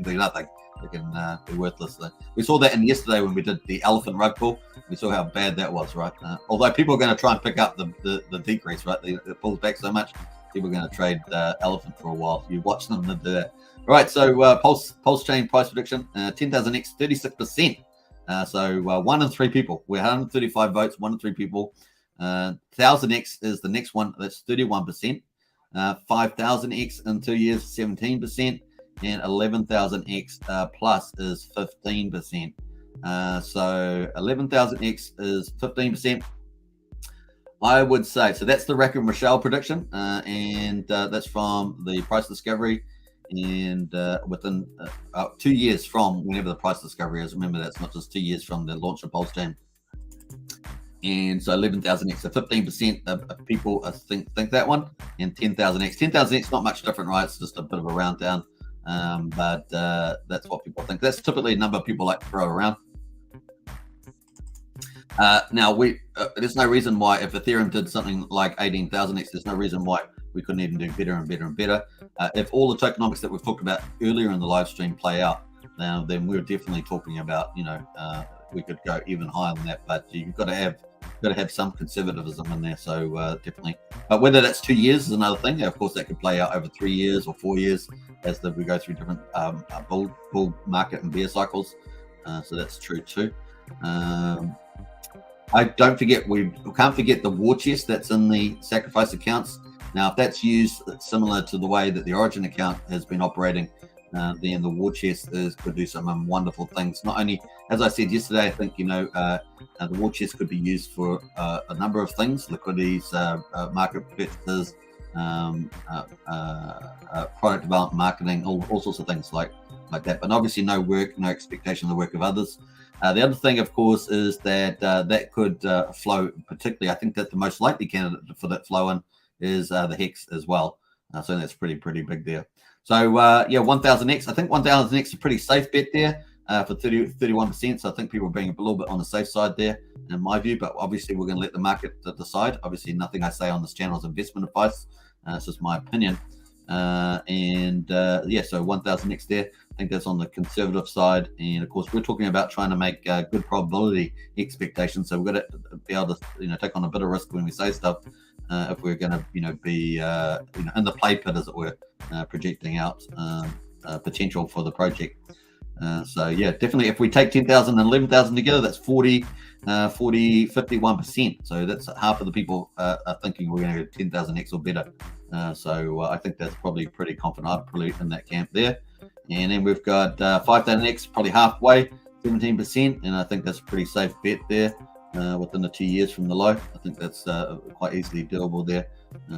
do nothing. It can be worthless. We saw that in yesterday when we did the elephant rug pull. We saw how bad that was, right? Although people are going to try and pick up the decrease, right? It pulls back so much. People are going to trade elephant for a while. You watch them do that. All right, so PulseChain price prediction, 10,000X, 36%. So 1 in 3 people. We're 135 votes, 1 in 3 people. 1,000X is the next one. That's 31%. 5,000X in 2 years, 17%. And 11,000X plus is 15%. So 11,000X is 15%. I would say, so that's the Rack and Rochelle prediction, and that's from the price discovery, and within 2 years from whenever the price discovery is. Remember, that's not just 2 years from the launch of PulseChain. And so 11,000X, so 15% of people think that one, and 10,000X. 10,000X not much different, right? It's just a bit of a round down. But that's what people think. That's typically a number of people like to throw around. Now there's no reason why, if Ethereum did something like 18,000X, there's no reason why we couldn't even do better and better and better. If all the tokenomics that we've talked about earlier in the live stream play out, now then we're definitely talking about, we could go even higher than that. But you've got to have some conservatism in there. So definitely. But whether that's 2 years is another thing. Of course, that could play out over 3 years or 4 years as we go through different bull market and bear cycles. So that's true too. We can't forget the war chest that's in the sacrifice accounts. Now, if that's used similar to the way that the Origin account has been operating, then the war chest could do some wonderful things. Not only, as I said yesterday, I think the war chest could be used for a number of things: liquidities, market purchases, product development, marketing, all sorts of things like that. But obviously, no expectation of the work of others. The other thing, of course, is that that could flow, particularly, I think that the most likely candidate for that flow in is the Hex as well. So that's pretty big there. So yeah, 1000X. I think 1000X is a pretty safe bet there for 31%. So I think people are being a little bit on the safe side there, in my view. But obviously, we're going to let the market decide. Obviously, nothing I say on this channel is investment advice. It's just my opinion. Yeah, so 1000X there. I think that's on the conservative side. And of course, we're talking about trying to make good probability expectations. So we've got to be able to, take on a bit of risk when we say stuff. If we're going to, be, in the play pit, as it were, projecting out potential for the project. So yeah, definitely, if we take 10,000 and 11,000 together, that's 51%. So that's half of the people are thinking we're going to go 10,000X or better. So I think that's probably pretty confident. I'm probably in that camp there. And then we've got 5,000X, probably halfway, 17%. And I think that's a pretty safe bet there. Within the 2 years from the low. I think that's quite easily doable there.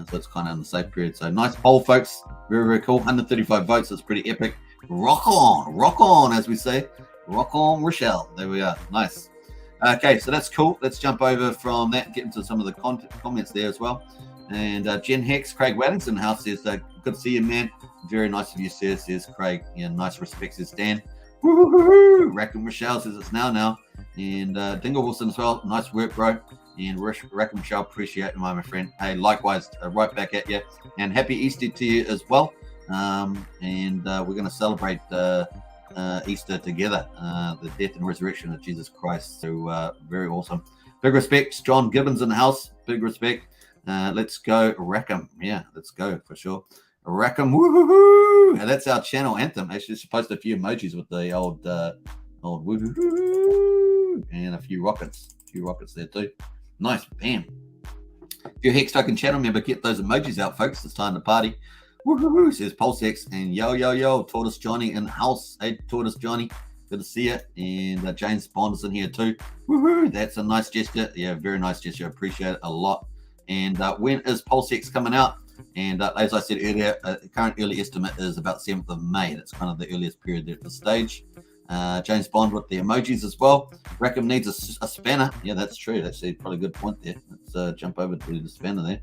So it's kind of in the safe period. So nice poll, folks. Very cool. 135 votes. It's pretty epic. Rock on, as we say. Rock on, Rochelle. There we are. Nice. Okay, so that's cool. Let's jump over from that and get into some of the comments there as well. And Jen Hex, Craig Wellington House says, good to see you, man. Very nice of you, says Craig. Yeah, nice respect, says Dan. Woo-hoo-hoo-hoo. Rack and Rochelle says it's now. And Dingle Wilson as well. Nice work, bro. And Rack and Rochelle, appreciate it, my friend. Hey, likewise, right back at you. And happy Easter to you as well. And we're going to celebrate Easter together, the death and resurrection of Jesus Christ. So very awesome. Big respect. John Gibbons in the house. Big respect. Let's go Rackham. Yeah, let's go for sure. Rackham. Woo-hoo-hoo. And that's our channel anthem. Actually, just post a few emojis with the old woo-hoo-hoo, and a few rockets. There too. Nice. Bam. If you're a Hex Token channel member, get those emojis out, folks. It's time to party. Woo-hoo-hoo, says PulseX. And yo, Tortoise Johnny in the house. Hey, Tortoise Johnny. Good to see you. And James Bond is in here too. Woo-hoo, that's a nice gesture. Yeah, very nice gesture. I appreciate it a lot. And when is PulseX coming out? And as I said earlier, the current early estimate is about 7th of May. That's kind of the earliest period there at this stage. James Bond with the emojis as well. Rackham needs a spanner. Yeah, that's true. That's probably a good point there. Let's jump over to the spanner there.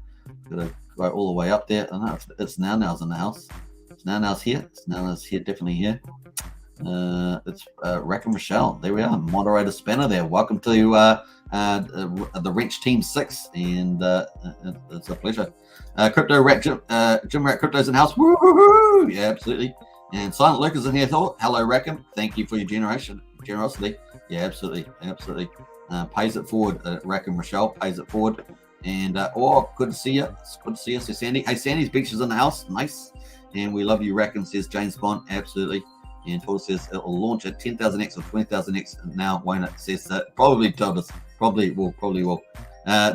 Got to go all the way up there. I know it's Now's in the house. It's Now's here. It's Now's here, definitely here. It's Rackham Rochelle. There we are. Moderator spanner there. Welcome to the Wrench Team 6, and it's a pleasure. Crypto Rat Jim Rat Crypto's in the house. Woo-hoo-hoo! Yeah, absolutely. And Silent Lucas in here. Hello, Rackham. Thank you for your generosity. Yeah, absolutely. Pays it forward, Rackham Rochelle. Pays it forward. And good to see you. It's good to see you. So Sandy. Hey, Sandy's Beach is in the house. Nice. And we love you, Rackham, says James Bond. Absolutely. And Paul says it'll launch at 10,000X or 20,000X now, won't it? Says that. Probably told us. Probably will.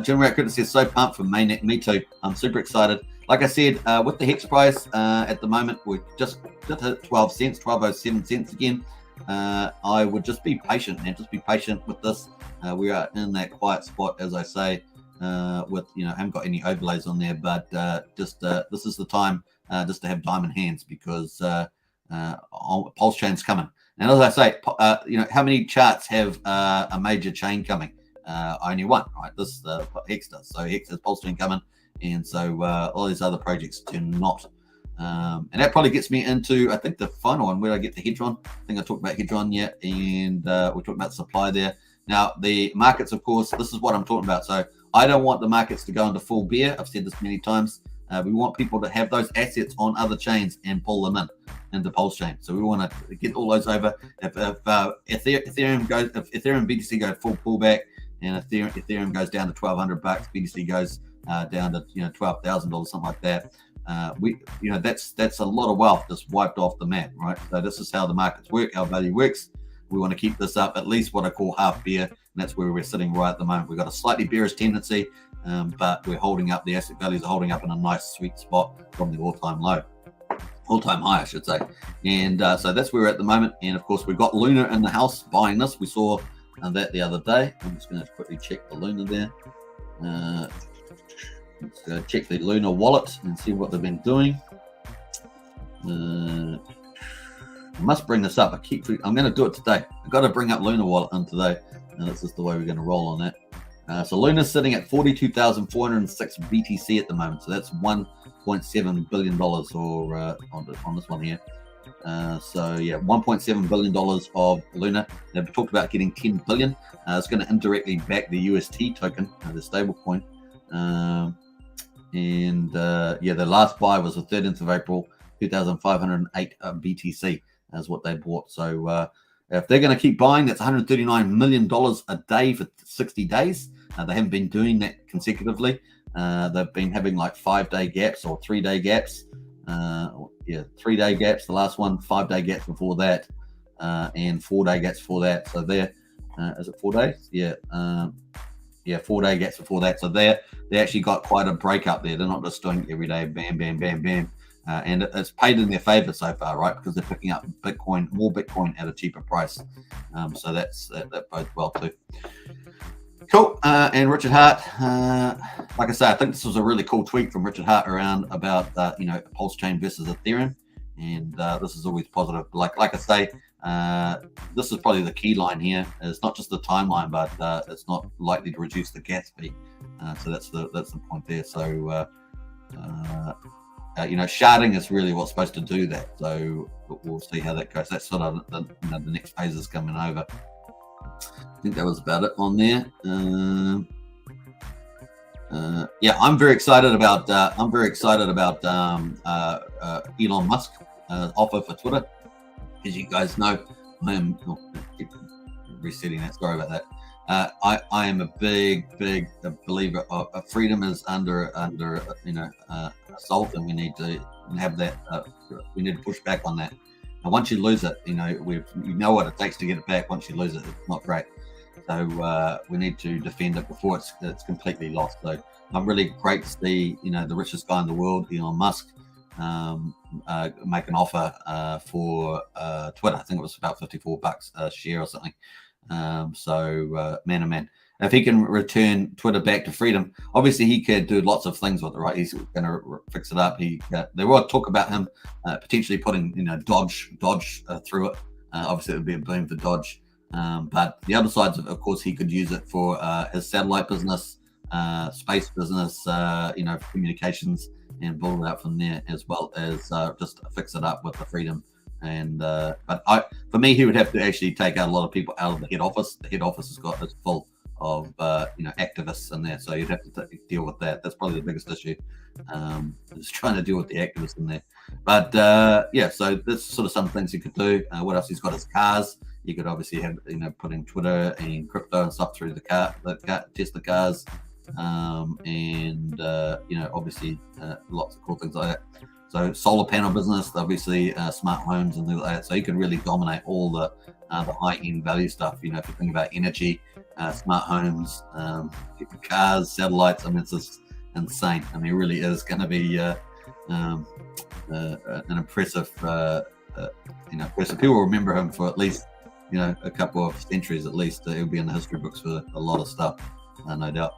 Jim Rat Crypto says so pumped for mainnet. Me too. I'm super excited. Like I said, with the Hex price at the moment, we're just hit 12 cents, 12.07 cents again. I would just be patient, man. Just be patient with this. We are in that quiet spot, as I say, with, I haven't got any overlays on there, but this is the time just to have diamond hands, because PulseChain's coming. And as I say, how many charts have a major chain coming? Only one, right? This Hex does. So Hex has PulseChain coming, and so all these other projects do not. And that probably gets me into, I think, the final one where I get the Hedron. I think I talked about Hedron yet, and we're talking about supply there. Now, the markets, of course, this is what I'm talking about. So I don't want the markets to go into full bear. I've said this many times. We want people to have those assets on other chains and pull them into PulseChain. So we want to get all those over. If Ethereum BTC goes full pullback, and Ethereum goes down to $1,200, BTC goes down to $12,000, something like that. That's a lot of wealth just wiped off the map, right? So this is how the markets work, how value works. We want to keep this up at least what I call half bear, and that's where we're sitting right at the moment. We've got a slightly bearish tendency, but we're holding up. The asset values are holding up in a nice sweet spot from the all-time high, I should say. And so that's where we're at the moment. And of course, we've got Luna in the house buying this. We saw that the other day. I'm just going to quickly check the Luna there. Let's check the Luna wallet and see what they've been doing. I must bring this up. I'm going to do it today. I've got to bring up Luna Wallet in today, and that's just the way we're going to roll on that. So Luna's sitting at 42,406 BTC at the moment. So that's $1.7 billion or on this one here. So yeah, $1.7 billion of Luna. They've talked about getting 10 billion. It's going to indirectly back the UST token, the stable coin. Yeah, the last buy was the 13th of April, 2,508 BTC is what they bought. So if they're going to keep buying, that's $139 million a day for 60 days. They haven't been doing that consecutively. They've been having like 5-day gaps or 3-day gaps. 3-day gaps. The last one, 5-day gaps before that, and 4-day gaps before that. So there, is it 4 days? Yeah, 4-day gaps before that. So they actually got quite a break up there. They're not just doing every day, bam, bam, bam, bam. And it's paid in their favor so far, right? Because they're picking up more Bitcoin at a cheaper price. So that bodes well too. Cool. And Richard Hart, like I say, I think this was a really cool tweet from Richard Hart around about PulseChain versus Ethereum, and this is always positive. Like I say, this is probably the key line here. It's not just the timeline, but it's not likely to reduce the gas fee. So that's the point there. So sharding is really what's supposed to do that. So we'll see how that goes. That's sort of the next phase is coming over. I think that was about it on there. I'm very excited about Elon Musk offer for Twitter. As you guys know, I am resetting that. Sorry about that. I am a big believer of freedom is under assault, and we need to have that. We need to push back on that. And once you lose it, you know what it takes to get it back. Once you lose it, it's not great. So we need to defend it before it's completely lost. So I'm really great to see the richest guy in the world, Elon Musk, make an offer for Twitter. I think it was about $54 a share or something. Man, if he can return Twitter back to freedom, obviously he could do lots of things with it, right? He's going to fix it up. There will talk about him potentially putting Dodge through it. Obviously it would be a boom for Dodge. But the other sides, of course, he could use it for his satellite business, space business, for communications, and build it out from there, as well as just fix it up with the freedom. And for me, he would have to actually take out a lot of people out of the head office. The head office is full of activists in there, so you'd have to deal with that. That's probably the biggest issue, is trying to deal with the activists in there. But so there's sort of some things he could do. What else? He's got his cars. You could obviously have putting Twitter and crypto and stuff through the Tesla cars, obviously lots of cool things like that. So solar panel business, obviously smart homes and things like that. So you can really dominate all the high-end value stuff. If you think about energy, smart homes, cars, satellites. I mean, it's just insane. I mean, it really is going to be an impressive. Person. People remember him for at least a couple of centuries at least. He'll be in the history books for a lot of stuff, no doubt.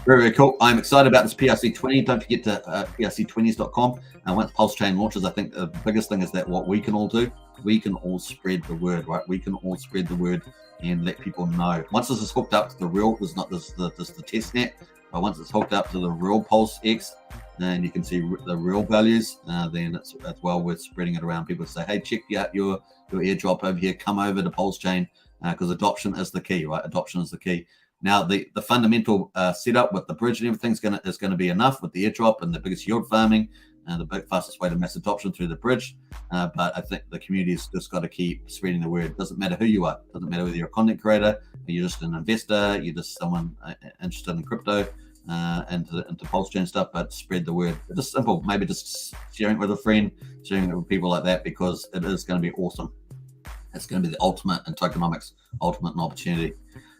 Very, very cool. I'm excited about this PRC20. Don't forget to PRC20s.com. Once PulseChain launches, I think the biggest thing is that what we can all do, we can all spread the word, right? We can all spread the word and let people know. Once this is hooked up to the real, it's not just the test net, but once it's hooked up to the real PulseX, and you can see the real values, then it's well worth spreading it around. People say, hey, check out your airdrop over here. Come over to PulseChain, because adoption is the key, right? Adoption is the key. Now, the fundamental setup with the bridge and everything is going to be enough with the airdrop and the biggest yield farming and the fastest way to mass adoption through the bridge. But I think the community has just got to keep spreading the word. It doesn't matter who you are. It doesn't matter whether you're a content creator, or you're just an investor, you're just someone interested in crypto, into PulseChain stuff, but spread the word. It's just simple. Maybe just sharing it with a friend, sharing it with people like that, because it is going to be awesome. It's going to be the ultimate in tokenomics, ultimate in opportunity.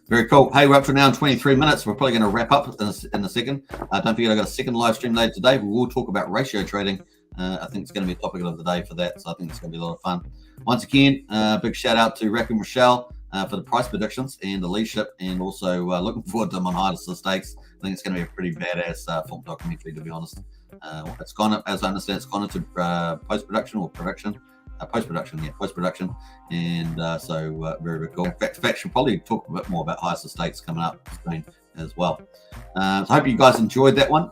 Very cool. Hey, we're up to now in 23 minutes. We're probably going to wrap up in a second. Don't forget, I've got a second live stream later today. We will talk about ratio trading. I think it's going to be a topic of the day for that. So I think it's going to be a lot of fun. Once again, big shout out to Rack and Rochelle for the price predictions and the leadership, and also looking forward to them on Hardest of the Stakes. I think it's going to be a pretty badass film documentary, to be honest. It's gone, as I understand, it's gone into post-production or production. post-production. And so very, very cool. In fact, should probably talk a bit more about highest estates coming up soon as well. So I hope you guys enjoyed that one.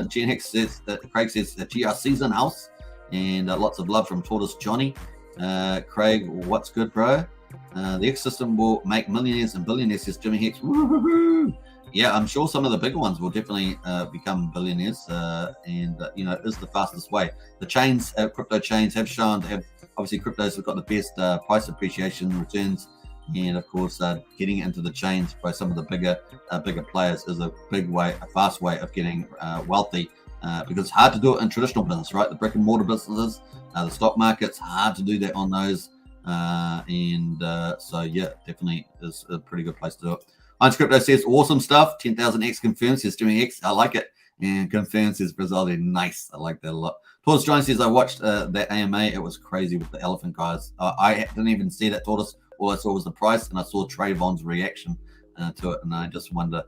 Gen Hex says, Craig says, GRC's in house, and lots of love from Tortoise Johnny. Craig, what's good, bro? The X system will make millionaires and billionaires, says Jimmy Hex. Woo-hoo-hoo. Yeah, I'm sure some of the bigger ones will definitely become billionaires, and it is the fastest way. The chains, crypto chains, have shown to have, obviously cryptos have got the best price appreciation returns, and of course getting into the chains by some of the bigger players is a fast way of getting wealthy, because it's hard to do it in traditional business, right? The brick and mortar businesses, the stock market's hard to do that on those, so yeah, definitely is a pretty good place to do it. Heinz Crypto says, awesome stuff. 10,000X confirms, says Jimmy X. I like it. And confirms, says Brazil. Nice. I like that a lot. Tortoise Jones says, I watched that AMA. It was crazy with the elephant guys. I didn't even see that, Tortoise. All I saw was the price, and I saw Trayvon's reaction to it. And I just wonder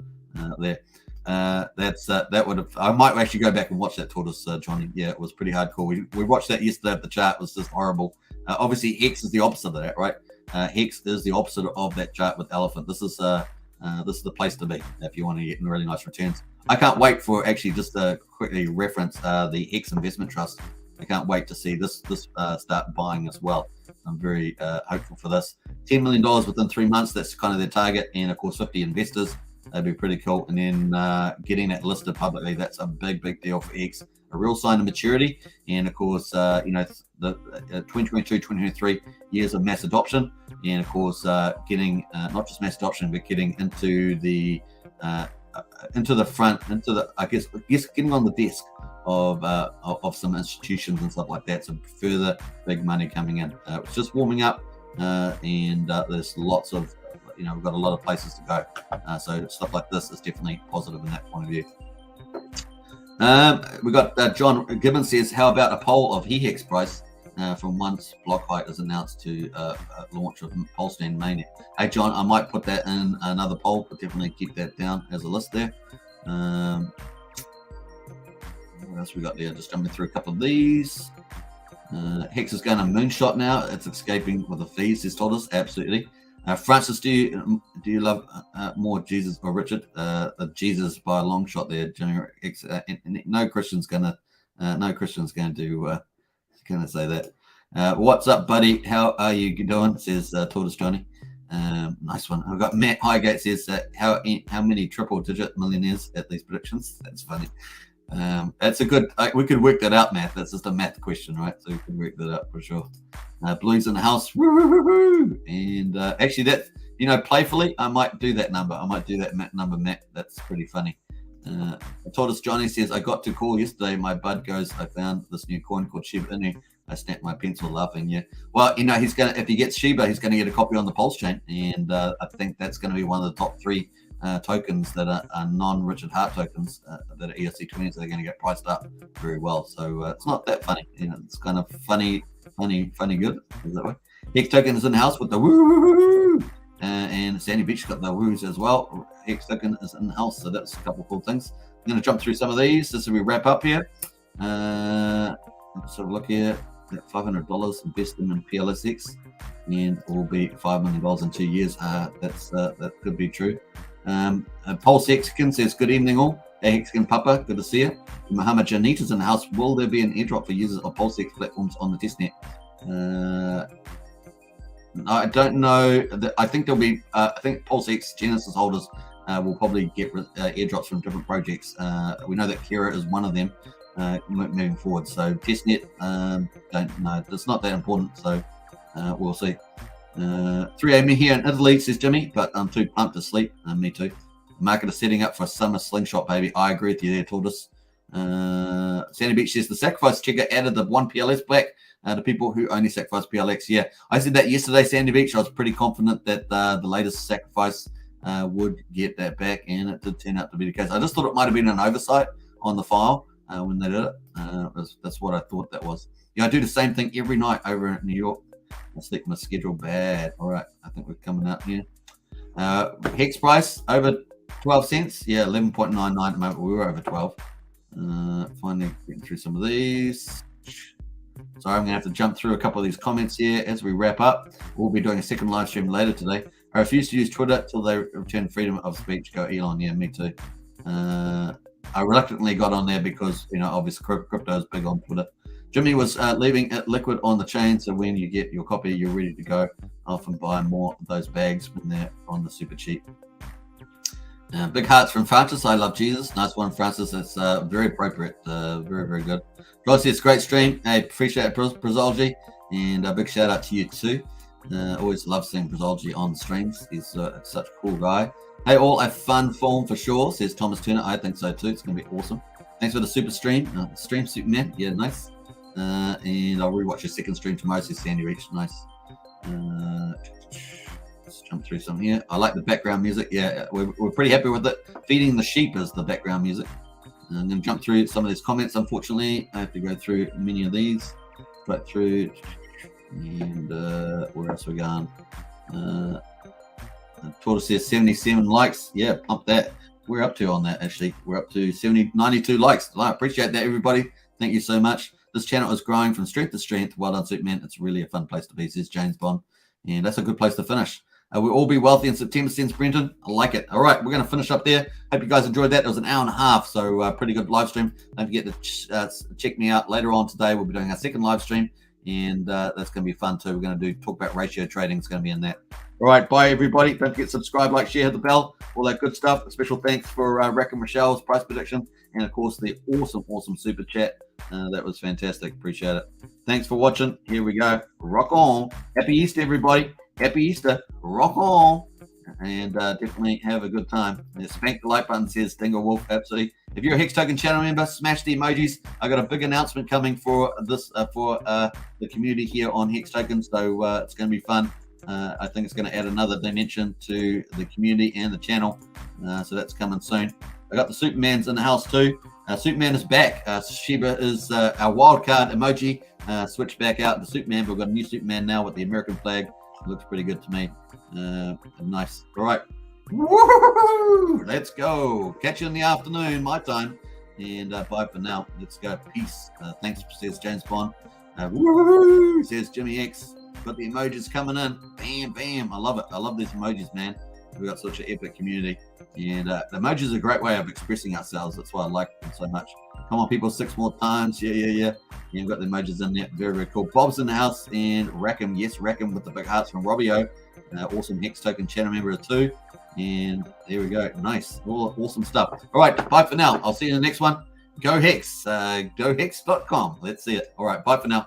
there. That would have. I might actually go back and watch that, Tortoise, Johnny. Yeah, it was pretty hardcore. We watched that yesterday. The chart was just horrible. Obviously, Hex is the opposite of that, right? Hex is the opposite of that chart with elephant. This is the place to be if you want to get really nice returns. I can't wait for actually just to quickly reference the Hex Investment Trust. I can't wait to see this start buying as well. I'm very hopeful for this. $10 million within 3 months. That's kind of their target, and of course 50 investors. That'd be pretty cool. And then getting it listed publicly. That's a big deal for Hex. A real sign of maturity, and of course, the 2022, 2023 years of mass adoption, and of course, getting not just mass adoption, but getting into the front, I guess getting on the desk of some institutions and stuff like that. So further big money coming in. It's just warming up, and there's lots of, we've got a lot of places to go. So stuff like this is definitely positive in that point of view. We got John Gibbons says, how about a poll of Hex price from once block height is announced to launch of PulseChain mainnet? Hey John, I might put that in another poll, but definitely keep that down as a list there. What else we got there? Just jumping through a couple of these. Hex is going to moonshot now. It's escaping with the fees, he's told us. Absolutely. Francis, do you love more Jesus or Richard? Jesus by a long shot there. No Christian's gonna say that. What's up, buddy? How are you doing? Says Tortoise Johnny. Nice one. I've got Matt Highgate says how many triple-digit millionaires at these predictions? That's funny. That's a good. We could work that out, Matt. That's just a math question, right? So we can work that out for sure. Blues in the house, woo, woo, woo, woo. And actually, that playfully, I might do that number. I might do that number, Matt. That's pretty funny. Tortoise Johnny says, I got to call yesterday. My bud goes, I found this new coin called Shiba Inu. I snapped my pencil laughing. Yeah. Well, he's gonna, if he gets Shiba, he's gonna get a copy on the PulseChain, and I think that's going to be one of the top 3 tokens that are non-Richard Hart tokens that are ERC20s. So they're going to get priced up very well. So it's not that funny. It's kind of funny good. Is that way? Hex Token is in the house with the woo, and Sandy Beach got the woos as well. Hex Token is in the house, so that's a couple of cool things. I'm going to jump through some of these just as we wrap up here. Sort of look here at $500 invest them in PLSX, and it will be $5 million in 2 years. That could be true. Pulse Hexagon says, good evening all. Hey Hexagon Papa, good to see you. Muhammad Janita's in the house. Will there be an airdrop for users of PulseX platforms on the testnet? I don't know. I think there'll be. I think PulseX Genesis holders will probably get airdrops from different projects. We know that Kira is one of them moving forward. So testnet, don't know. It's not that important. So we'll see. 3 a.m. here in Italy, says Jimmy, but I'm too pumped to sleep. Me too. Market is setting up for a summer slingshot, baby. I agree with you there, Tortoise. Sandy Beach says the sacrifice checker added the 1 PLS back to people who only sacrifice PLX. Yeah, I said that yesterday, Sandy Beach. I was pretty confident that the latest sacrifice would get that back, and it did turn out to be the case. I just thought it might have been an oversight on the file when they did it. That's what I thought that was. Yeah, I do the same thing every night over in New York. I sleep my schedule bad. All right, I think we're coming up here. Hex price over 12 cents. Yeah, 11.99 at the moment. We were over 12. Finally getting through some of these. Sorry, I'm going to have to jump through a couple of these comments here as we wrap up. We'll be doing a second live stream later today. I refuse to use Twitter till they return freedom of speech. Go Elon. Yeah, me too. I reluctantly got on there because, obviously crypto is big on Twitter. Jimmy was leaving it liquid on the chain, so when you get your copy, you're ready to go. I often buy more of those bags when they're on the super cheap. Big hearts from Francis. I love Jesus. Nice one, Francis. That's very appropriate. Very, very good. Rod says, great stream. Hey, appreciate it, Brazology. And a big shout out to you too. Always love seeing Brazology on streams. He's such a cool guy. Hey, all a fun form for sure, says Thomas Turner. I think so too. It's going to be awesome. Thanks for the super stream. Stream Superman. Yeah, nice. And I'll rewatch your second stream tomorrow, says Sandy Reach. Nice. Let's jump through some here. I like the background music. Yeah, we're pretty happy with it. Feeding the sheep is the background music. I'm going to jump through some of these comments. Unfortunately, I have to go through many of these. Right through. And where else we going? Tortoise says 77 likes. Yeah, pump that. We're up to on that, actually. We're up to 92 likes. I appreciate that, everybody. Thank you so much. This channel is growing from strength to strength. Well done, Superman. It's really a fun place to be, says James Bond. And that's a good place to finish. We'll all be wealthy in September, since Brenton. I like it. All right, we're going to finish up there. Hope you guys enjoyed that. It was an hour and a half, so pretty good live stream. Don't forget to check me out later on today. We'll be doing our second live stream, and that's going to be fun too. We're going to talk about ratio trading. It's going to be in that. All right, bye, everybody. Don't forget to subscribe, like, share, hit the bell, all that good stuff. A special thanks for Rack and Michelle's price prediction, and, of course, the awesome super chat. That was fantastic. Appreciate it. Thanks for watching. Here we go. Rock on. Happy Easter, everybody. Happy Easter. Rock on. And definitely have a good time. Spank the like button, says Dingo Wolf. Absolutely. If you're a Hex Token channel member, smash the emojis. I got a big announcement coming for this for the community here on Hex Token, so it's going to be fun. I think it's going to add another dimension to the community and the channel, so that's coming soon. I got the Supermans in the house too. Superman is back. Sheba is our wild card emoji. Switched back out to Superman. We've got a new Superman now with the American flag. It looks pretty good to me. Nice. All right. Woo-hoo-hoo-hoo! Let's go. Catch you in the afternoon, my time. And bye for now. Let's go. Peace. Thanks, says James Bond. Woo-hoo-hoo, says Jimmy X. Got the emojis coming in. Bam, bam. I love it. I love these emojis, man. We've got such an epic community. And the emojis are a great way of expressing ourselves. That's why I like them so much. Come on, people. 6 more times. Yeah. You've got the emojis in there. Very, very cool. Bob's in the house. And Rackham. Yes, Rackham with the big hearts from Robbio. Awesome Hex Token channel member too. And there we go. Nice. All awesome stuff. All right. Bye for now. I'll see you in the next one. Go Hex. GoHex.com. Let's see it. All right. Bye for now.